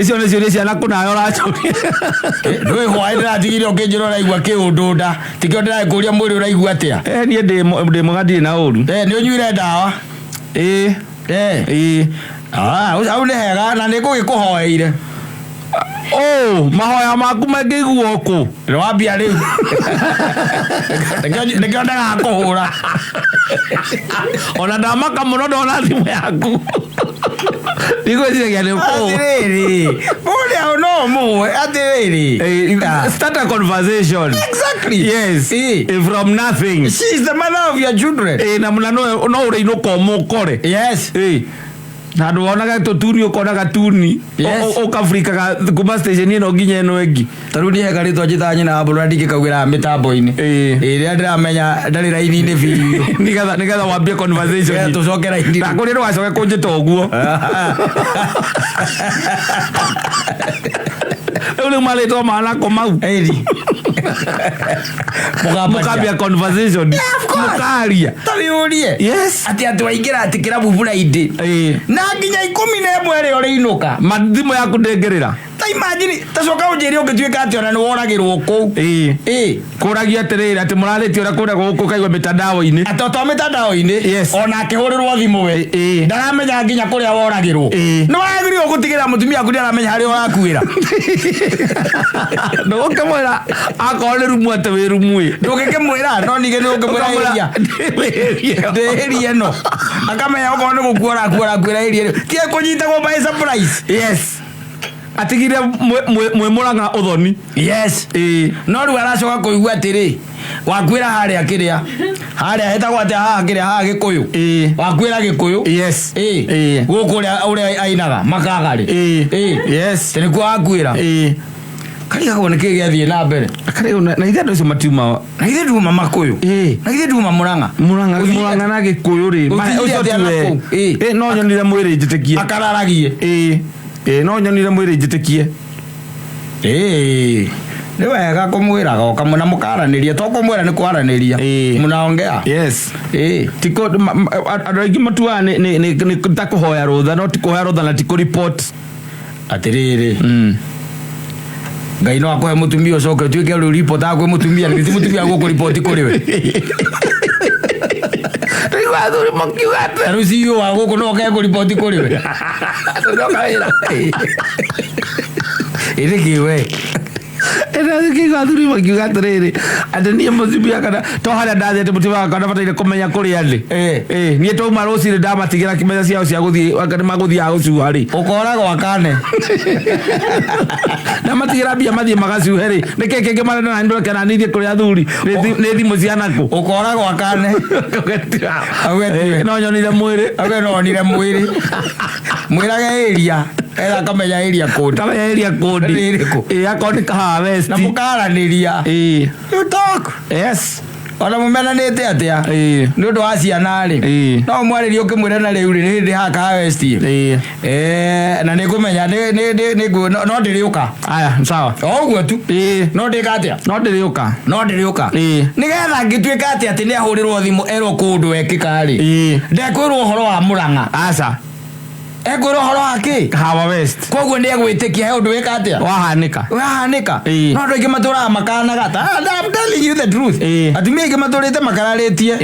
S2: icio nĩ ciũria ciana kũnayo ũracokia
S1: ndũĩ hwaĩ ndĩratigire ũkĩnjĩra ũraigua kĩũndũnda tikĩo ndĩrakũria mwĩrĩ ũraigua atĩa
S2: niĩ ndĩ mwega ndirĩ na ũru
S1: nĩ ũnyuire ndawa au nĩ hega na nĩ ngũgĩkũhoeire
S2: mahoya maku mangĩiguo kũ
S1: wambia rĩu nĩkĩo ndagakũhũra
S2: ona ndamaka mũno ndona thimũ yaku ndigwĩciragia nĩ
S1: atirĩrĩ mũrĩa no mũwe atirĩrĩ
S2: start a conversation
S1: exactly
S2: yes from nothing
S1: she is the mother of your children
S2: na muna no ũrĩinũka ũmũkore
S1: yes
S2: na ndu wonaga tutuni ukonaga tuni ukafrika kuma station ino nginya ino engi
S1: tarudi heka ritwa jita nyina abura ndikikagira mitambo-ini iria ndiramenya ndari raini-ini biu
S2: nigetha wambie conversation
S1: tucoke raini
S2: na kuri ndwacoke kunjita uguo ule maleto maana komau
S1: eri
S2: mukambia conversation mukaria
S1: tabiurie
S2: yes
S1: ati waingira ati kirabu Friday na nginya 11 ri oriinuka
S2: mathimo ya kundengerera
S1: ta imagine tacoka unjiri ungituika ati ona ni woragirwo ku
S2: kuragia atirira ati murarĩtie ora kura guku kaigwa mitandao-ini
S1: atoto mitandao-ini
S2: yes
S1: ona akihurirwo thimu we ndaramenya nginya kuria woragirwo no wagiriwo gutigira mutumia aku ndaramenya hari orakuira
S2: ndũgũkĩmwĩra akorwo nĩ rumu atĩ wĩ rumu ĩ
S1: ndũngĩkĩmwĩra no ningĩ nĩũngĩmwĩra ndĩhĩrie no akamenya okorwo nĩ gũkua arakuĩra iria tie kũnyitagwo by surprise
S2: yes atigire mwĩ Mũrang'a ũthoni
S1: yes no rĩu aracoka kũigua atĩrĩ wakuĩra harĩa kĩrĩa harĩa hetagwo atĩ haha kĩrĩa haha Gĩkũyũ wakuĩra Gĩkũyũ yes gũkũ ũrĩa ainaga Makagarĩ yes nĩkuo wakuĩra kariagwo nĩ kĩĩ gĩathiĩ na mbere
S2: na ithe andũ acio matiuma
S1: na ithe nduma Makũyũ na ithe nduma Mũrang'a
S2: na Gĩkũyũ rĩ no nyonire mwĩrĩ njĩtĩkie
S1: akararagie
S2: no nyonire mwĩrĩ njĩtĩkie
S1: nĩ wega kũmwĩraga okamuna mũkaranĩria to kũmwĩra nĩ kwaranĩria mũnaongea
S2: yes tiko andũ aingĩ matuaga nĩ ta kũhoya rũtha no ti kũhoya rũtha na ti kũripoti
S1: atĩrĩrĩ Ngai no akũhe mũtumia ũcoke ũtuĩke rĩu report akwĩ mũtumia nĩ ti mũtumia gũkũripoti kũrĩ we
S2: Riwathuri mokiugate
S1: rĩu CEO wa gũkũ no oke kũripoti kũrĩ we
S2: ndoka wĩra
S1: ĩrĩkĩwe
S2: kigathuri mokiuga atĩrĩrĩ atĩ niĩ mũtumia kana to harĩa ndathiĩte mũtumia wakwa ndabataire kũmenya kũrĩa ndĩ niĩ twauma rũcinĩ ndamatigĩra kĩmenya ciao cia gũthiĩ magũthiaga gũcuha rĩ
S1: ũkora gwakane
S2: ndamatigĩra mbia mathiĩ magacuhe rĩ nĩkĩ kĩngĩ marenda na ndoke na nithie kũrĩa athuri nĩ thimũ cia nakũ
S1: ũkora gwakane
S2: no nyonire mwĩrĩ mwĩrage area era kamenya area code akoni kaha west
S1: na mukaranĩria you talk yes ona mumenanĩte atĩa nĩ ũndũ wa ciana rĩ no mwarĩrie ũkĩmwĩra na rĩu rĩ hĩndĩ haka west na nĩ ngũmenya no ndĩrĩũka
S2: aya sawa
S1: ũguo tu no ndĩka atĩa no ndĩrĩũka nĩgetha ngĩtuĩka atĩ nĩ ahũrĩrwo thimũ erwo kũndũ ekĩka rĩ ndekwĩrwo ũhoro wa Mũrang'a aca egũrwo ũhoro wake
S2: Kahawa West
S1: koguo nĩ egwĩtĩkia he ũndũ wĩka atĩa wahanĩka no andũ aingĩ matũraga makanaga I'm telling you the truth atumia aingĩ matũrĩte makararĩtie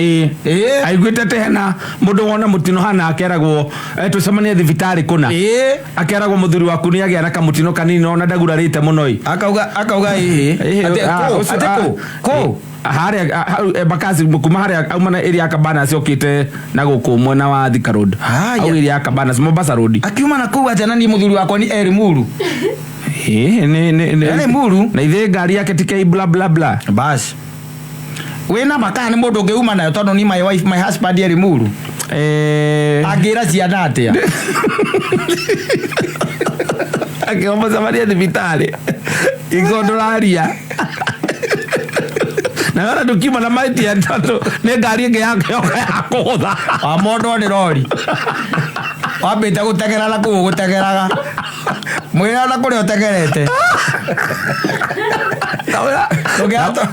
S2: aiguĩte atĩ hena mũndũ wona mũtino hana akeragwo tũcemanie thibitarĩ kũna akeragwo mũthuri waku nĩ agĩa na kamũtino kanini ona ndagurarĩte mũno
S1: akauga atĩ kũ
S2: haria bakazi kuma haria aumana area ya Cabanas okite na gũkũ mwena wa Thika Road au area ya Cabanas Mombasa Road
S1: akiuma na kũu atena ni mũthuri wakwa ni Erimuru
S2: Erimuru na ithe ngari yake tike bla bla bla
S1: bas wena makana ni mũndũ ũngĩuma nayo tondũ ni my wife my husband Erimuru agira ciana atĩa
S2: akiomba samaria thibitarĩ igondoraria na wala tukima na maiti ya tatu ne ngari ĩngĩ yake yoka ya kũgũtha
S1: amondo nĩ rori wambĩte gũtegera na kũu gũtegeraga mwĩra na kũrĩa ũtegerete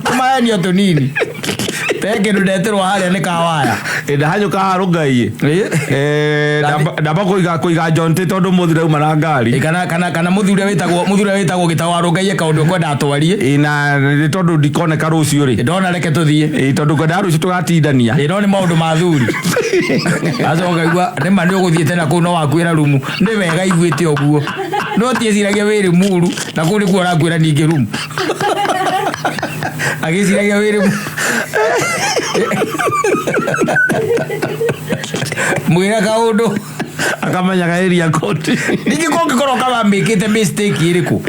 S1: tũmaenio tũnini teke ndeterwo harĩa nĩ kawaya
S2: ndahanyũka harũngai ndamba kũiga Jonte tondũ mũthuri auma na ngari
S1: kana mũthuri wĩtagwo gĩtawa rũngai kaũndũ kwenda atwarie
S2: na tondũ ndikoneka rũciũ rĩ
S1: ndona reke tũthiĩ
S2: tondũ kwenda rũciũ tũgatindania
S1: no nĩ maũndũ ma thuri acoka igua nĩma nĩ ũgũthiĩte na kũu no wakwĩra rumu nĩ wega iguĩte ũguo no tieciragia wĩrĩ muru na kũu nĩkuo ũrakwĩra ningĩ rumu agĩciragia wĩrĩ mwĩra kaũndũ
S2: akamenyaga area code
S1: ningĩ kũngĩkorwo kaba mĩkĩte mistake ĩrĩkũ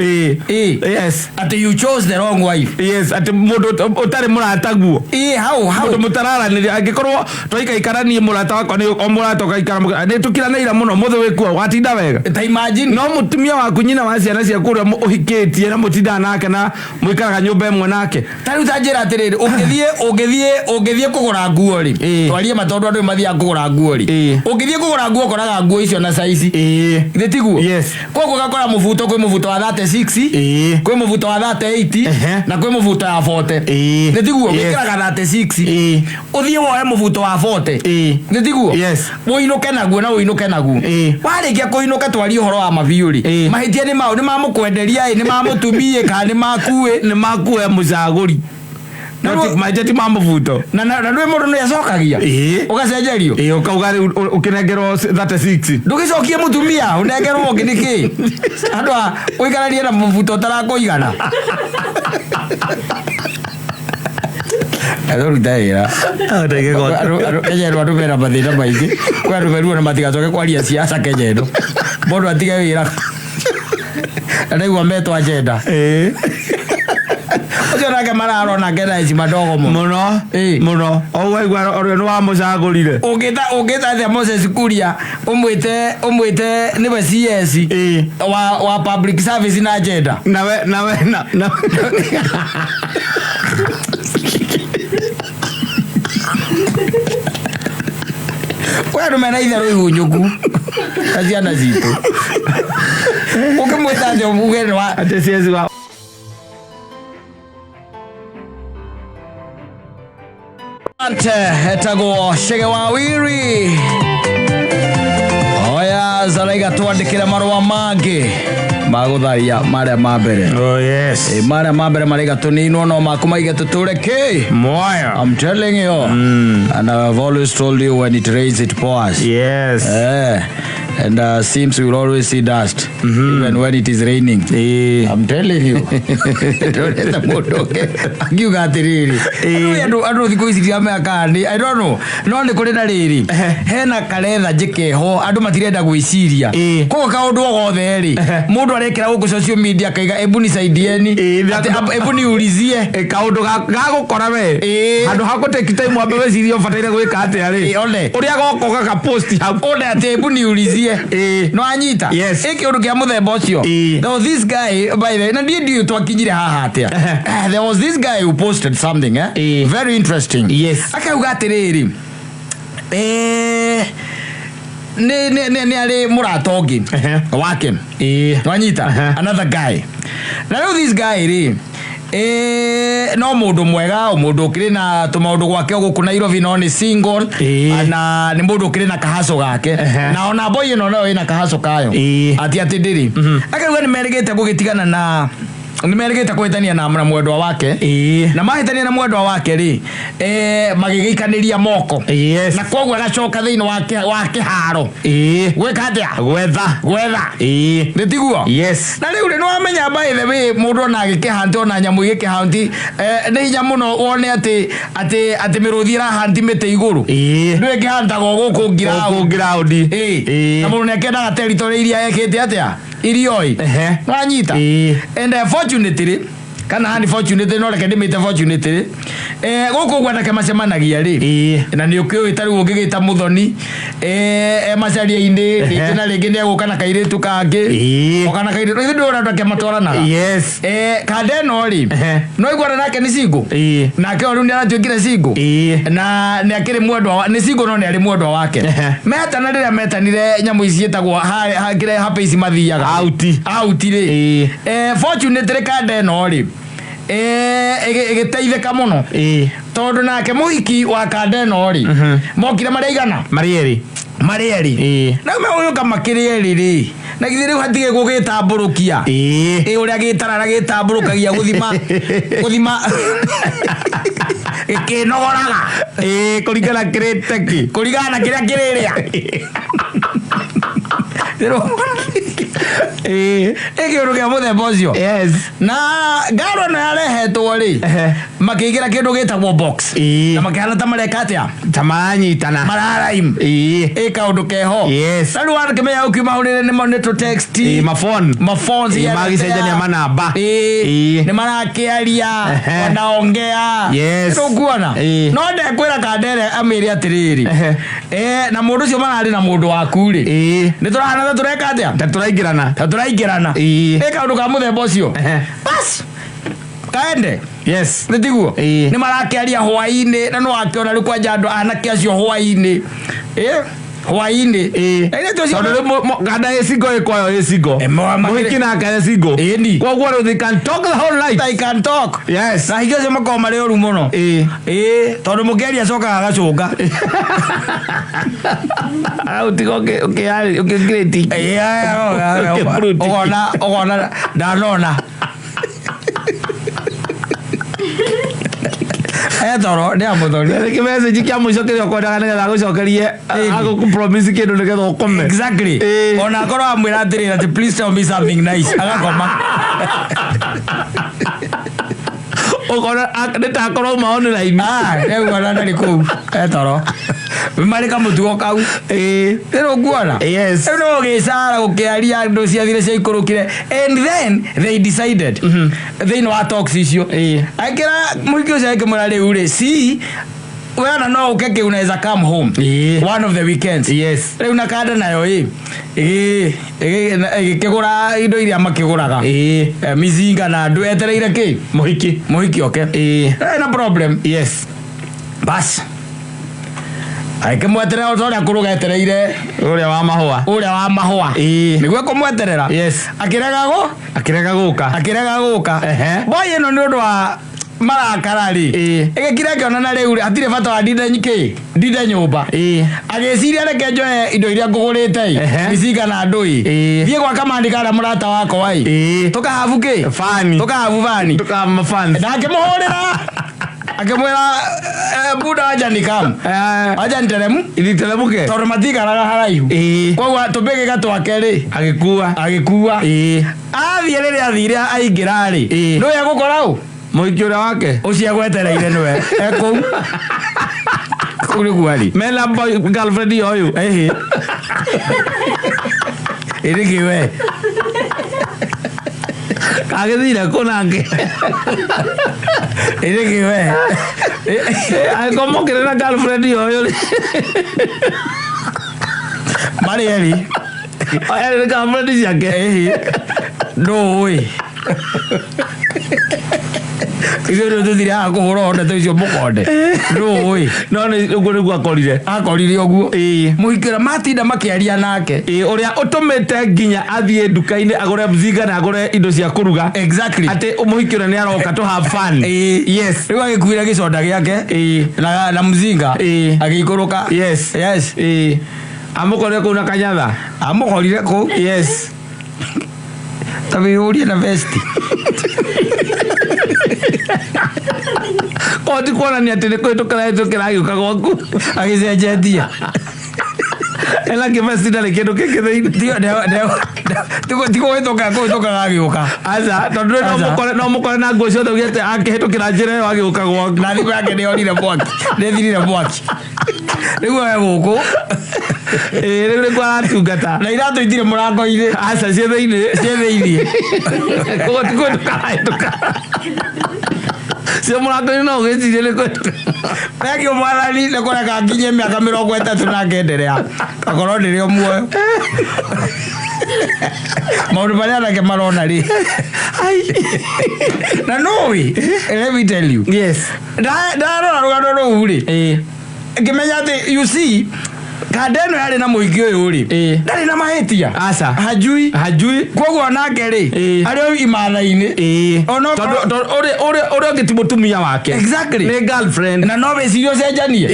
S2: yes
S1: atĩ you chose the wrong wife
S2: yes atĩ mũndũ ũtarĩ mũrata guo
S1: how
S2: mũndũ mũtararanĩria angĩkorwo twaikaikaranie mũrata wakwa nĩ mũrata ũgaikara nĩ tũkiranĩira mũno mũthĩ wĩkuo watinda wega
S1: ta imagine
S2: no mũtumia waku nyina wa ciana cia kũrĩa ũhikĩtie na mũtindaga nake na mũikaraga nyũmba ĩmwe nake
S1: tarĩu ta njĩra atĩrĩrĩ ũngĩthiĩ kũgũra nguo rĩ twarie matondũ andũ mathiaga kũgũra nguo rĩ ũngĩthiĩ kũgũra nguo ũkoraga tumega nguo icio na size tiguo koko gakora mubuto kwi mubuto wa 36 kwi mubuto wa 38 na kwi mubuto wa 40 tiguo wikiraga 36 uthie woe mubuto wa 40 tiguo muinuke naguo na uinuke naguo warikia kuinuka twari uhoro wa mabiuri mahitia ni mao ni mamukwenderia ni mamutumie ka ni makue mucaguri majeti mambo vuto na ndwe mundu no yacokagia ugacenjerio
S2: ukauga ukinengerwo 36
S1: ndugicokie mutumia unengerwo nginiki andwa uikarania na muvuto tarakuigana Adoro daira. Kenyero andu mena mathina maingi. Kwa andu meruo na matigacoke kwaria siasa kenyero. Mundu atige wira. Ndaigua metwa agenda. Ojo nake mararona ngena ici madogo
S2: muno muno owaigua ori no wa mucagurire
S1: ugita the Moses Kuria umwite niwe CS wa public service na agenda
S2: nawe
S1: kwa mena ithero ihunyuku aciana zitu ukimwita ndio mugeni wa
S2: ate CS wa
S1: etago Shege Wawiri oya zalaiga twandikira marwa mange magutharia maria mambere maria mambere mariga tunino no makumaiga tutureke
S2: moya
S1: I'm telling you and I've always told you when it rains it pours and seems we will always see dust even when it is raining I'm telling you don't let the moto you got it I don't think we see Americani I don't know no ni kuri na riri hena karetha jikeho andu matirenda gwiciria ko kaundu gothe ri mundu arekera guku social media kaiga ebuni saidieni ebuni ulizie
S2: kaundu gagukora we andu hakute time ambe wecirio fataire gwika atia ri uria goko ka post
S1: ole ate ebuni ulizie no anyita eki undu kia muthemba ucio there was this guy by the na ndio twakinyire haha atia there was this guy who posted something very interesting akauga atiriri ni ali muratongi wake wanyita another guy now this guy ri no mundu mwega mundu kiri na tumaundu gwake guku Nairobi no ni single na ni mundu kiri na kahaso gake na ona boy no ina kahaso kayo ati ndiri akaruga ni merigete gugitigana na nimeregeta kwetania na mwendwa wake na mahitania na mwendwa wake ri magigikaniria moko na kogwa gacoka thiini wake haro gweka atia gwetha nditiguo na riu ri no amenya by the way mundu na gikihanti ona nyamu gikihanti ni hinya muno wone ati miruthi ra hanti mete iguru ndwe gihantago guku ground na mundu nekenda territory iria ekete atia irioi wanyita and fortunately kana hani fortunately no reke ndimite fortunately guku gwenda kemacemanagia ri na ni ukio itari ungigita muthoni macaria inde ndina ringi ni aguka na kairetu kangi okana kairetu ndio ndo kematwarana kande no ri no igwara nake ni singo nake oru ni aratuikire singo na ni akire mwendwa ni singo no ni ari mwendwa wake metana rira metanire nyamu icietagwo hakire hape ici mathiaga out ri fortunately kande no ri egeteitheka muno tondu nake muhiki wa kande no ri mokire marieri na me uyu kamakirieri ri na githire hatige gugitamburukia uria gitarara gitamburukagia guthima ikinogoraga
S2: kurigana kireteki
S1: kurigana kiria kiriria uruge muthemba ucio na ngaro na yarehetwo ri makigira kindu gitagwo box na makihana ta mareka atia
S2: tamanyitana
S1: mararaim kaundu keho na riu wakimenya ukiuma urire ni moneto text
S2: mafone magicenjania manamba
S1: ni marakiaria wanaongea rukuona no ndekwira kandere amiri atiriri na mundu ucio marari na mundu waku ri ni turahana tureka atia turaingirana kaundu ka muthemba ucio bas kaende nditiguo ni marakiaria hwaini na no akiona riu kwanja andu anake acio hwaini hwaini
S2: ene to cio gada esigo ekoyo esigo muhiki na ka esigo kwa they can talk the whole night.
S1: They can talk.
S2: Yes.
S1: Na hiyo sema kwa mare oru muno tondu mugeri acoka agacunga
S2: utigo okay great
S1: ogona ndanona toro nä amå
S2: kä message kä a må ico kä rä okwendaga nä getha gå cokerie agå kå promise kä ndå nä getha å kome
S1: ona korwo amwä ra atä rä please tell me something nice agakoma
S2: ukona nä takorwo maone raini
S1: rä ona ndarä kå u etoro marä ka må tugo kau rä rå nguona rä no gä cara gå kä aria ndå ciathire cia ikå rå kire and then they decided thä-inä wa talks icio akä ra må ingä å cio akä må ra rä u rä si wena no uke ke unaweza come home one of the weekends rĩu na kanda nayo igikigura indo iria makiguraga mizinga na andu etereire ki muhiki oke na problem bas aikimweterera utoria kuruga etereire
S2: uria wa mahua
S1: niguo kumweterera akirega guka boy ino ni undu wa marakarari igikira kiona rä u hatirä bata wa ndinde nyumba agiciria reke njoe indo iria ngugurä te micinga na ndå thiä gwa kamandika arä a må rata wakwa tukahabu fani na akä må hå rä ra akä mwä ra buda aja nteremu tondå matikaraga haraihu koguo tå mbä gä gatwa kerä agäkua athiä rä rä athire aingä ra rä ndå ä egå kora u
S2: muhiki uria wake
S1: ucio gwetereire niwe ekou kuri gwari
S2: mela girlfriend yoyu
S1: irigiwe
S2: agithire kunange
S1: irigiwe
S2: akomokire na girlfriend yoyu
S1: marieri
S2: ayere girlfriend ciake
S1: ndoi igero tuthire akuhura onda tucio mukonde ndui
S2: no ni uguo niguo
S1: akorire uguo muhikira matinda makiaria nake
S2: uria utumite nginya athie nduka-ini agure mzinga na agure indo cia kuruga ati muhikira ni aroka to have fun
S1: riu agikuire giconda giake na mzinga agikuruka
S2: amukorire kuu na kanyatha
S1: amukorire kuu tabiurie na vesti
S2: oti kuonania atä nä kå hä tå kä ra gä gwaku
S1: agĩcenjetie
S2: ena kä meci ndarä kä ndå kä kä thä-inä
S1: tigå hä tå kaga gä å ka
S2: aca tondå no må kore na nguo ciothe ugä ate akä hä tå kä ra njä ra ä yo agä å ka gwaku
S1: na thimå yake nä yorire mwaki nä thirire mwaki rä u we gå kå
S2: rä u nä kwa aratungata
S1: na iratå itire må rango-inä
S2: aca ciä thä-inä koguo ti kå hä tå kahä tå ka cio må rango-inä no å gä cirie nä kå
S1: regä å mwathani nä kå reka nginye mä aka 30 na ngenderea akorwo ndä rä o muoyo maå ndå marä anake marona rä na noä let me tell you ndarora rå gano rå u rä ngä menya atä you see kanda ä no yarä na må hiki å yå rä ndarä na mahä tia hajui koguo nake rä arä o imatha-inä
S2: å rä å ngä ti må tumia wake nä girlfriend
S1: na no wä cirio cenjanie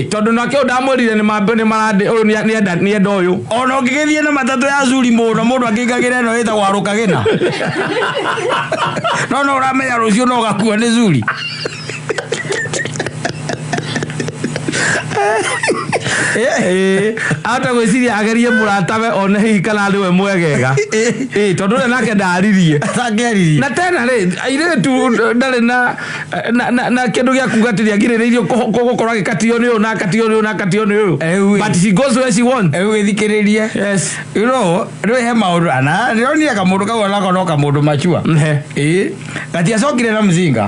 S2: tondå nake å ndamwä rire nä marandä å yå nä enda å yå
S1: ona å ngä gä thiä na matatå ya curi må no må ndå angä ingagä ra ä no ä tagwo arå kagä na no å ramenya rå cio no å gakua nä curi
S2: ahota gwä ciria agerie må ratawe one hihi kana nä we mwegega tondå rä nake ndaririe
S1: na
S2: tena rä airä tu ndarä na kä ndå gä a kuga atä rä agirä rä irio gå korwo agä katio nä å na katio nä å na katio nä å but she goes where she wants
S1: gä thikä rä rie rä he maå ndå ana nä ronire kamå ndå kau onako no kamå ndå macua gatiacokire na mzinga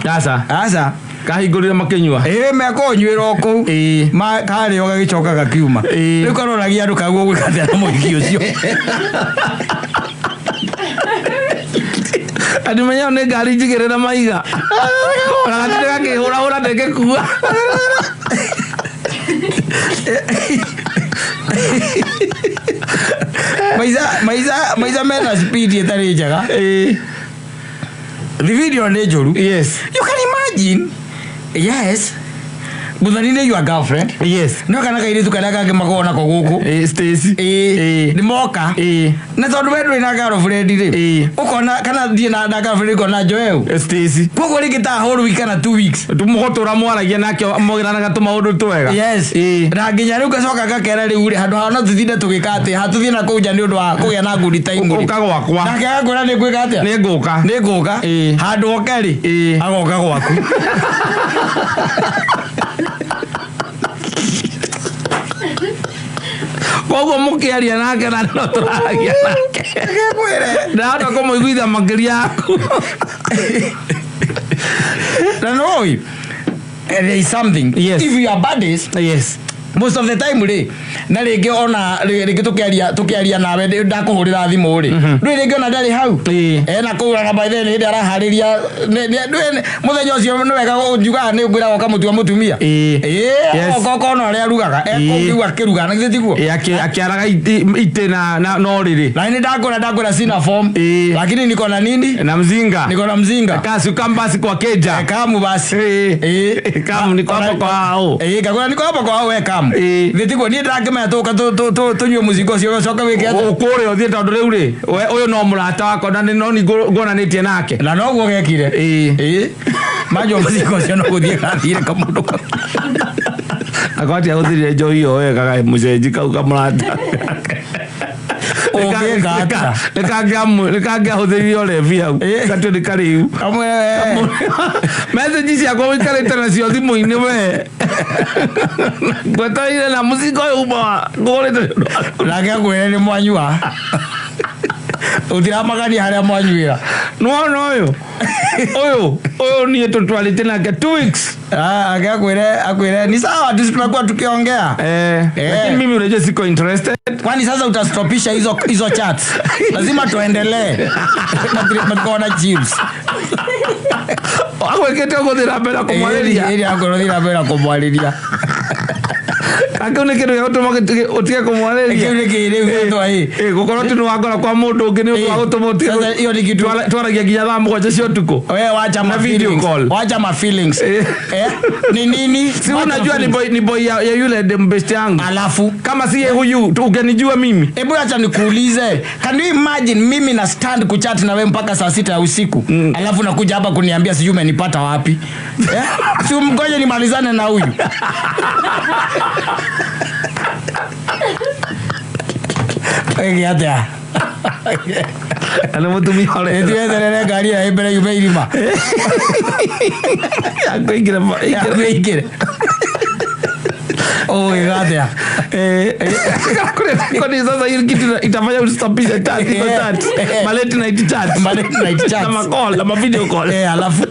S1: aca
S2: kahingå rä re makä nyua
S1: mekå nyuä ra å kå u karä o gagä coka gakiuma rä u karoragia andå kaguo gwä katea na må hiki å cio
S2: andå menya nä ngari njigä rä ra maiga ona gatirä gakä hå ra ndä ngä kua
S1: Maiza mena speed etari jaga. The video on Ejoru.
S2: Yes.
S1: You can imagine. Yes. Muthanine your girlfriend.
S2: Yes.
S1: No kana kairitu kana kage makona ko guku.
S2: Stacy.
S1: Ni moka. Na tondu wedu ina girlfriend ri. Ukona kana thie na girlfriend ko na Joel.
S2: Stacy.
S1: Kogo rigita whole week kana 2 weeks.
S2: Tumugotora mwaragia nake mogirana gatuma undu twega.
S1: Yes. Na nginya riu gacoka gakera riu ri handu hana tuthinde tugikate hatuthie na kuja ni undu wa kugia na ngudi time ri.
S2: Ukagwa kwa.
S1: Na kega kwira ni gwika atia.
S2: Ni nguka.
S1: Handu okeri. Agoka gwaku.
S2: Kogo mukiaria nake na no turagia nake.
S1: Gekwire.
S2: Na hata komo iguitha makiria yaku.
S1: Na no. There is something.
S2: Yes.
S1: If you are buddies.
S2: Yes.
S1: Most of the time ri na ringi ona ringi tukiaria nawe ndakuhurira thimu ri ringi ona ndari hau na kuura by then ndi arahariria muthenya ucio ni wega unjuga ni ngwira goka mutua mutumia goka no ria rugaga ekuwa kiruga na githiguo
S2: akiaraga ite na no riri
S1: na ni ndakora sina form lakini niko na nini
S2: na mzinga kasi kambasi kwa keja
S1: kamu basi
S2: kamu niko hapa kwa hao
S1: kagora niko hapa kwa hao kamu thitiguo ni ndakimenya tunywe muzingo ucio coka wike ate
S2: ukure uthie tondu riu ri uyu no murata wako na no ni ngonanitie nake
S1: na no guo gekire majo muzingo ucio no guthie gathire kamundu
S2: akwati aguthire njohi yo wega mucenji kau kamurata Lekanga hudhiri ole via katu ni kariu message ciakwa wikarite nacio thimu-ini we ngwetereire na muzingo uma ngorete
S1: nake ngwire ni mwanyua utiramagania haria mwanyuira
S2: no uyu ni tutwarite nake 2 weeks
S1: akwire ni sawa tunakuwa tukiongea
S2: lakini mimi unajua siko interested.
S1: Kwani sasa utastopisha hizo chats? Lazima tuendelee na tukaona chips
S2: akwekete ngothira mbera kumwariria
S1: ili akothira mbera kumwariria
S2: akone kiru yoto magetige otige kumwariria
S1: kiru kire uto
S2: gukorwo tu wangora kwa mundu ungi ni wa gutomotia
S1: sasa hiyo ni kitu
S2: twaragia ginya thaa mugwanja cia utuku
S1: wewe wacha ma video call wacha ma feelings ni nini
S2: si unajua ni boy ya yule mbest yangu alafu kama si huyu ungenijua mimi
S1: hebu acha nikuulize can you imagine mimi na stand kuchat na wewe mpaka saa 6 ya usiku alafu nakuja hapa kuniambia sijui umenipata wapi si mgoje nimalizane na huyu Egiatea.
S2: Ana mutumi hore.
S1: Ethiethere ngari ya mbere yume irima. Akuingira. Oh, egiatea.
S2: Kwani sasa hili kitu itafanya ustopisha chat. Malate night chat. Na call, na video call.
S1: Alafu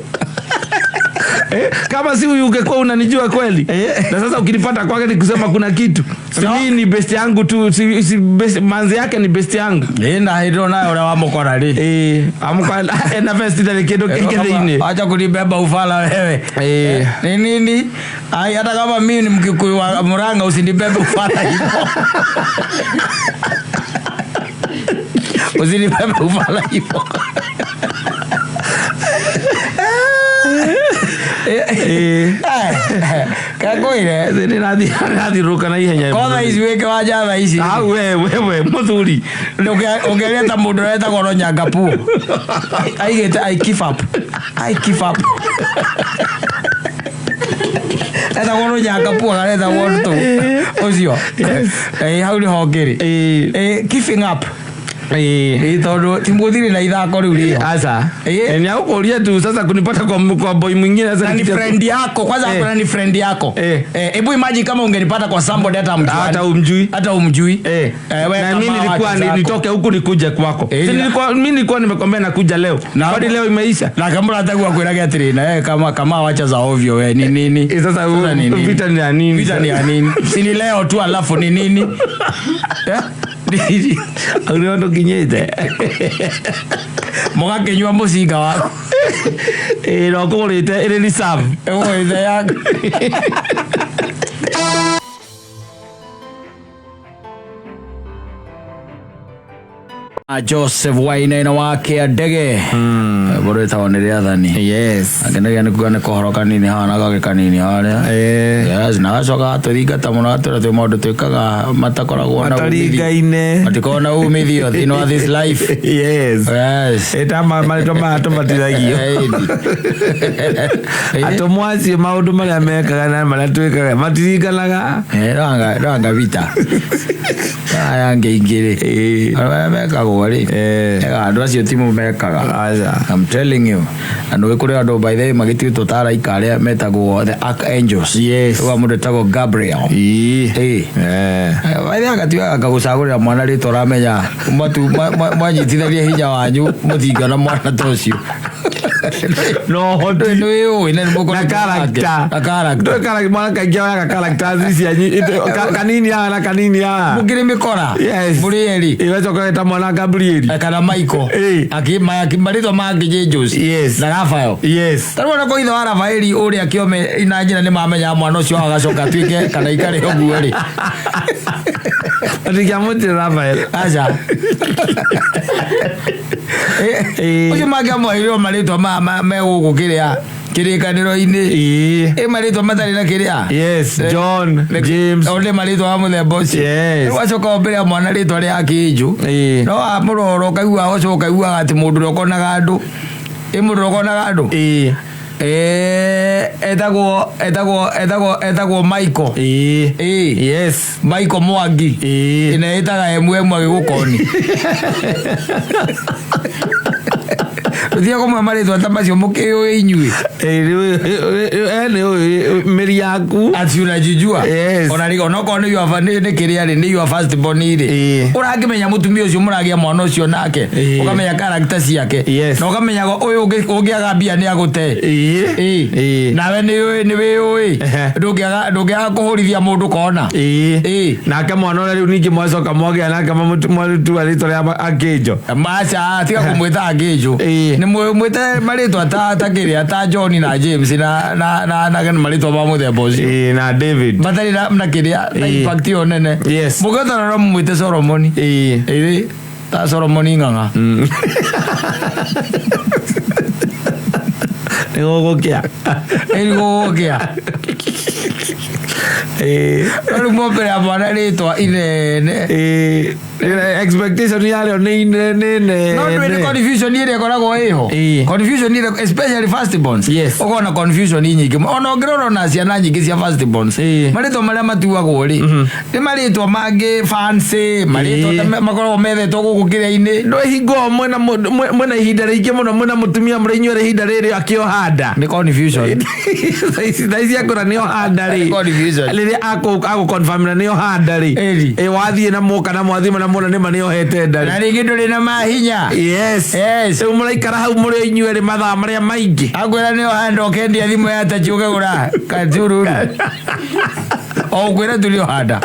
S2: kama si huyu ungekuwa unanijua kweli na sasa ukinipata kwake ni kusema kuna kitu si ni best yangu tu si best manzi yake ni best yangu
S1: na hilo nayo ule wa mkora ri amka na best ile kitu kingine acha kunibeba ufala wewe ni nini ai hata kama mimi ni Mkikuyu wa Murang'a usinibebe ufala hivyo usinibebe ufala hivyo kakoire
S2: ni nadi ruka na ihenya
S1: kona hizi weke waja hizi
S2: wewe muthuri
S1: ongeleta mundu reta goro Nyagapuo I give up eta goro Nyagapuo gareta wonto ocio how ni hongeri giving up itondo timbuthiri na ithako riu rio
S2: asa ni akuria tu sasa kunipata kwa boy mwingine sasa
S1: ni friend yako kwanza kuna ni friend yako hebu imagine kama ungenipata kwa somebody hata umjui
S2: na mimi nilikuwa nitoke huku nikuje kwako mimi nilikuwa nimekwambia nakuja leo hadi leo imeisha
S1: na kama unataka kuelekea tena na kama wacha za ovyo wewe ni nini
S2: sasa vita ni ya nini
S1: si ni leo tu alafu ni nini
S2: Unaona kinyete
S1: moga kenywa musinga wako
S2: no kurite ile ni sam
S1: ile yako Joseph Wainaina wake adege bore taonere athani
S2: yes
S1: agenda ni kugana kohoroka nini hana gage kanini hale yes na coka tuthingata muno atũra maũndũ twĩkaga matakoragwo na
S2: umithio
S1: matikona umithio thĩinĩ wa this life
S2: yes eta marĩtwa matũmatithagio atũmwacie maũndũ marĩa mekaga na marĩa twĩkaga matiringanaga
S1: ranga vita aya ngeingĩrĩ mekagwo rĩ andũ acio timu mekaga I'm telling you and we kuri andũ by the way magĩtuĩtwo ta araika arĩa metagwo the archangels wa mũndũ etagwo Gabriel waithĩ agatuĩka akagũcagũrĩra mwana rĩtwa ũramenya mwanyitithagia hinya wanyu mũthinga na mwana ta ũcio
S2: no hondo
S1: nĩ ũĩ na mũko
S2: na character mwana kaingĩ oyaga characters cianyu kanini na kanini
S1: mũkĩrĩ mĩkora mũrĩeri
S2: iwecoka eta mwana Gabriel
S1: kana Michael akimarĩtwo mangĩ angels na Rafael tarĩu ona koitha wa Rafael ũrĩa kĩome ina njĩra nĩ mamenya mwana ũcio agacoka atuĩke kana ikare ũguo rĩ
S2: atikiamũtire Rafael
S1: aca ũcio mangĩamũheirwo marĩtwa megũkũ kĩrĩkanĩro-inĩ marĩtwa matarĩ na kĩrĩa John James onde marĩtwa wa mũthemba ũcio wacoka mbere ya mwana rĩtwa rĩa kĩnjũ no amũrora ũkaigua ũcoka ũkaiguaga atĩ mũndũ ũrĩa ũkonaga andũ mũndũ ũrĩa ũkonaga andũ etagwo Michael Michael Mwangi ina etaga emwe agĩgũkoni Thia komwe marĩtwa ta macio mũkĩũĩ inyuĩ
S2: mĩri yaku
S1: ati unajijua ona rĩgo no kono nĩ kĩrĩa rĩ nĩ your first born rĩ ũrangĩmenya mũtumia ũcio mũragĩa mwana ũcio nake ũkamenya character ciake na ũkamenya ũyũ ũngĩaga mbia nĩ agũte nawe nĩ wĩũĩ ndũngĩaga kũhũrithia mũndũ kona
S2: nake mwana ũrĩa rĩu ningĩ mwacoka mwagĩa nake mwatua rĩtwa rĩa Angĩnjo
S1: maca tiga kũmwĩta Angĩnjo nĩ mwĩte marĩtwa ta kĩrĩa ta John na James na marĩtwa ma mũthemba ũcio
S2: na David
S1: matarĩ na kĩrĩa na impact yo nene mũgĩtana no mwĩte Solomon ta Solomon ng'ang'a
S2: nĩgũgũkĩa
S1: rĩu mbere ya mwana rĩtwa inene
S2: expectation yarĩo nĩ inene
S1: no nĩ confusion ĩrĩa ĩkoragwo ĩho confusion ĩrĩa especially first borns ũkona confusion nyingĩ ona ũngĩrora na ciana nyingĩ cia first borns marĩtwa marĩa matuagwo rĩ nĩ marĩtwa mangĩ fancy marĩtwa makoragwo methetwo gũkũ kĩrĩa-inĩ
S2: no hingo mwena ihinda rĩingĩ mũno mwena mũtumia mũrĩnyuĩra ihinda rĩrĩ akĩoha nda
S1: nĩ confusion
S2: thaici akũra nĩoha nda rĩ rĩrĩa agũconfirm na nĩoha nda rĩ wathiĩ na mũka na mwathima na mwana nĩma nĩohete nda
S1: na rĩngĩ ndũrĩ na mahinya
S2: rĩu mũraikara hau mũrĩ inyuerĩ mathaa marĩa maingĩ
S1: akwĩra nĩoha nda ũkendia thimũ ya tachi ũkagũra katururu o ũkwĩra tũrĩoha nda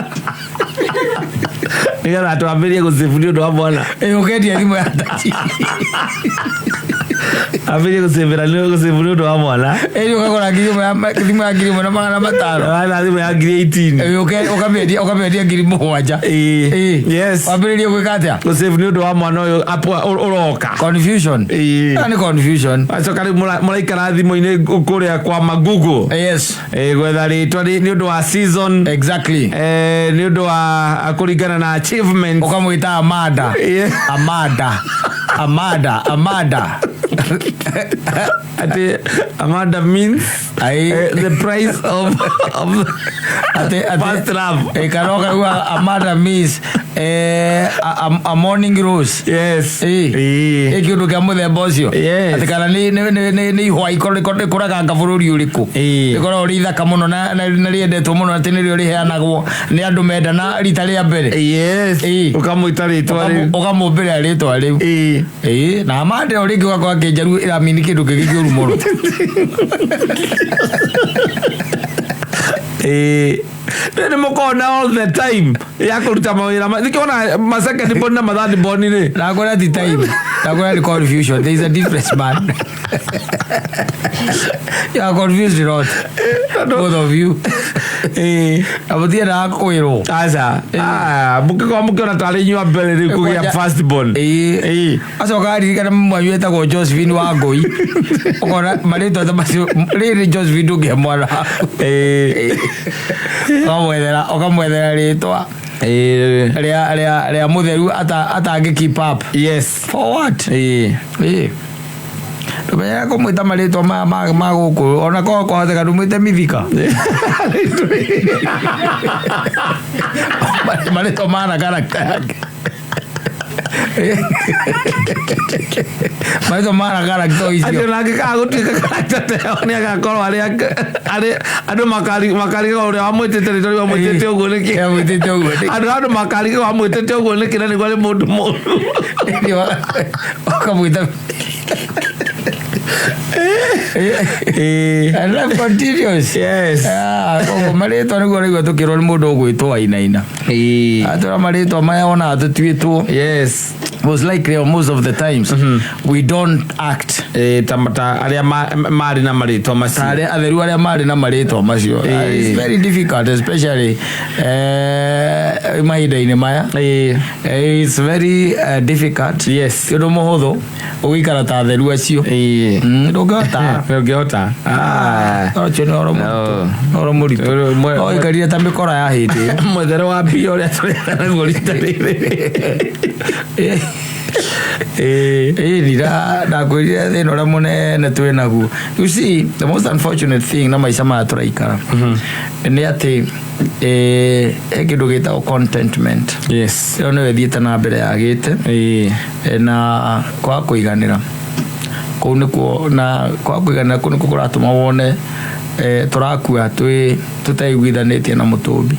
S2: nĩgetha twambĩrie gũcibu nĩ ũndũ wa mwana
S1: ũkendia thimũ ya tachi
S2: ambĩrie gũcibĩra nĩ ũndũ wa mwana
S1: ũkagũra thimũ ya ngiri ĩmwe na magana matano
S2: na thimũ ya ngiri 18
S1: ũkamĩendia ngiri mũgwanja wambĩrĩrie gwĩka atĩa
S2: gũcibu nĩ ũndũ wa mwana ũyũ ũroka
S1: confusion nĩ confusion
S2: acoka rĩu mũraikara thimũ-inĩ kũrĩa kwa magugu gwetha rĩtwa nĩ ũndũ wa season nĩ ũndũ wa kũringana na achievement
S1: ũkamwĩta Amanda
S2: Amanda means the price of first love
S1: karoka Amanda means a morning rose kĩũndũ kĩa mũthemba ũcio atĩ kana nĩ ihũa ikũraganga bũrũri ũrĩkũ ĩkoragwo rĩ ithaka mũno na rĩendetwo mũno atĩ nĩrĩo rĩheanagwo nĩ andũ mendana rita rĩa mbere
S2: ũkamwĩta rĩtwa rĩu
S1: ũkamũmbĩra rĩtwa rĩu na Amanda ũrĩngĩ ũgakorwo akĩnjaru ĩramini kĩndũ kĩngĩ kĩũru mũno
S2: nĩ mũkona all the time ya kuruta mawira nikiona ma second born na ma third born ni
S1: nakora the time nakora the confusion. There is a difference, man. You are confused, not both of you. Abatia na koiro
S2: asa mukiona tari nyua mbere kugia first born
S1: asa wakari kana mwanyeta ko Josephine Wangui ukona marito tamasi riri Josephine nduge mwana okamwethera ritwa ria mutheru atangi keep up.
S2: Yes,
S1: for what? Tumenya kumwita marĩtwa ma gũkũ ona ko kwahoteka ndũmwĩte mithika marĩtwa mana karakta yake marĩtwa mana karakta icio
S2: andũ nangĩkaga gũtuĩka karakta teo nĩ agakorwo andũ makariga ũrĩa wamwĩtĩte rĩtwa rĩu wamwĩtĩte ũguo nĩkĩ andũ makariga wamwĩtĩte ũguo nĩkĩ na nĩguo arĩ mũndũ mũru
S1: ũkamwĩta and life continues.
S2: Yes.
S1: Marĩtwa nĩguo rĩgua tũkĩrwo nĩ mũndũ ũgwĩtwo ainaina atũra marĩtwa maya ona tũtuĩtwo.
S2: Yes,
S1: most likely or most of the times we don't act
S2: tamata aria mari na marĩtwa macio
S1: arĩa atheru arĩa mari na marĩtwa macio. It's very difficult, especially mahinda-inĩ maya. It's very difficult.
S2: Yes,
S1: ũndũ mũhũthũ ũgĩikara ta atheru acio ndũngĩhota ũcio nĩ ũhoro mũritũ ũikarire ta mĩkora ya hĩndĩ
S2: mũthere wa mbia ũrĩa tũreka naguo rita rĩrĩ
S1: ndakwĩrire thĩna ũrĩa mũnene twĩ naguo. You see, the most unfortunate thing na maica maya tũraikara nĩ atĩ kĩndũ gĩtagwo contentment.
S2: Yes,
S1: ĩyo nĩyo ĩthiĩte na mbere yagĩte na kwaga kũiganĩra kũu nĩkuo, na kwaga kũiganĩra kũu nĩkuo kũratũma wone tũrakua tũtaiguithanĩtie na mũtũmbi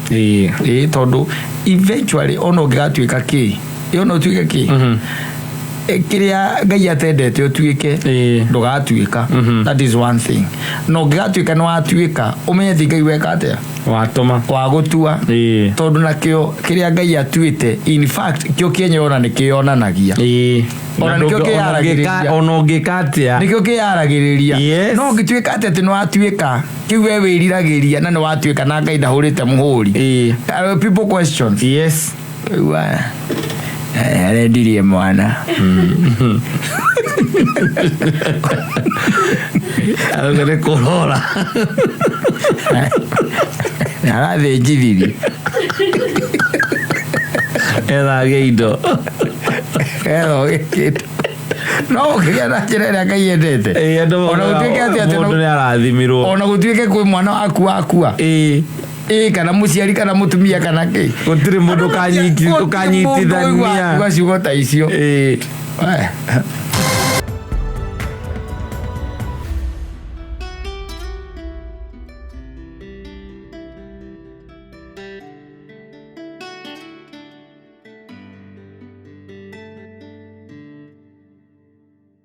S1: tondũ eventually ona ũngĩgatuĩka kĩ ona ũtuĩke kĩ kĩrĩa Ngai atendete ũtuĩke ndũgatuĩka. That is one thing. No ũngĩgatuĩka nĩ watuĩka ũmenye ti Ngai weka atĩa
S2: watũma
S1: wagũtua tondũ nakĩo kĩrĩa Ngai atuĩte in fact kĩo kĩenye ona nĩ kĩonanagia ona nĩkĩo kĩaragĩrĩria
S2: ona ũngĩka atĩa
S1: nĩkĩo kĩaragĩrĩria. No ũngĩtuĩka atĩ nĩ watuĩka kĩu we wĩriragĩria na nĩ watuĩka na Ngai ndahũrĩte mũhũri. People questions.
S2: Yes,
S1: arendirie mwana
S2: aragere kũrora
S1: arathĩnjithirie
S2: ethage indo
S1: no ũkĩgĩa na njĩra ĩrĩa Ngai endete ona gũtuĩke atĩ
S2: mũndũ nĩ arathimirwo
S1: ona gũtuĩke kwĩ mwana waku akua kana mũciari kana mũtumia kana kĩ
S2: gũtirĩ mũndũ ũkanyitithania
S1: ciugo ta icio.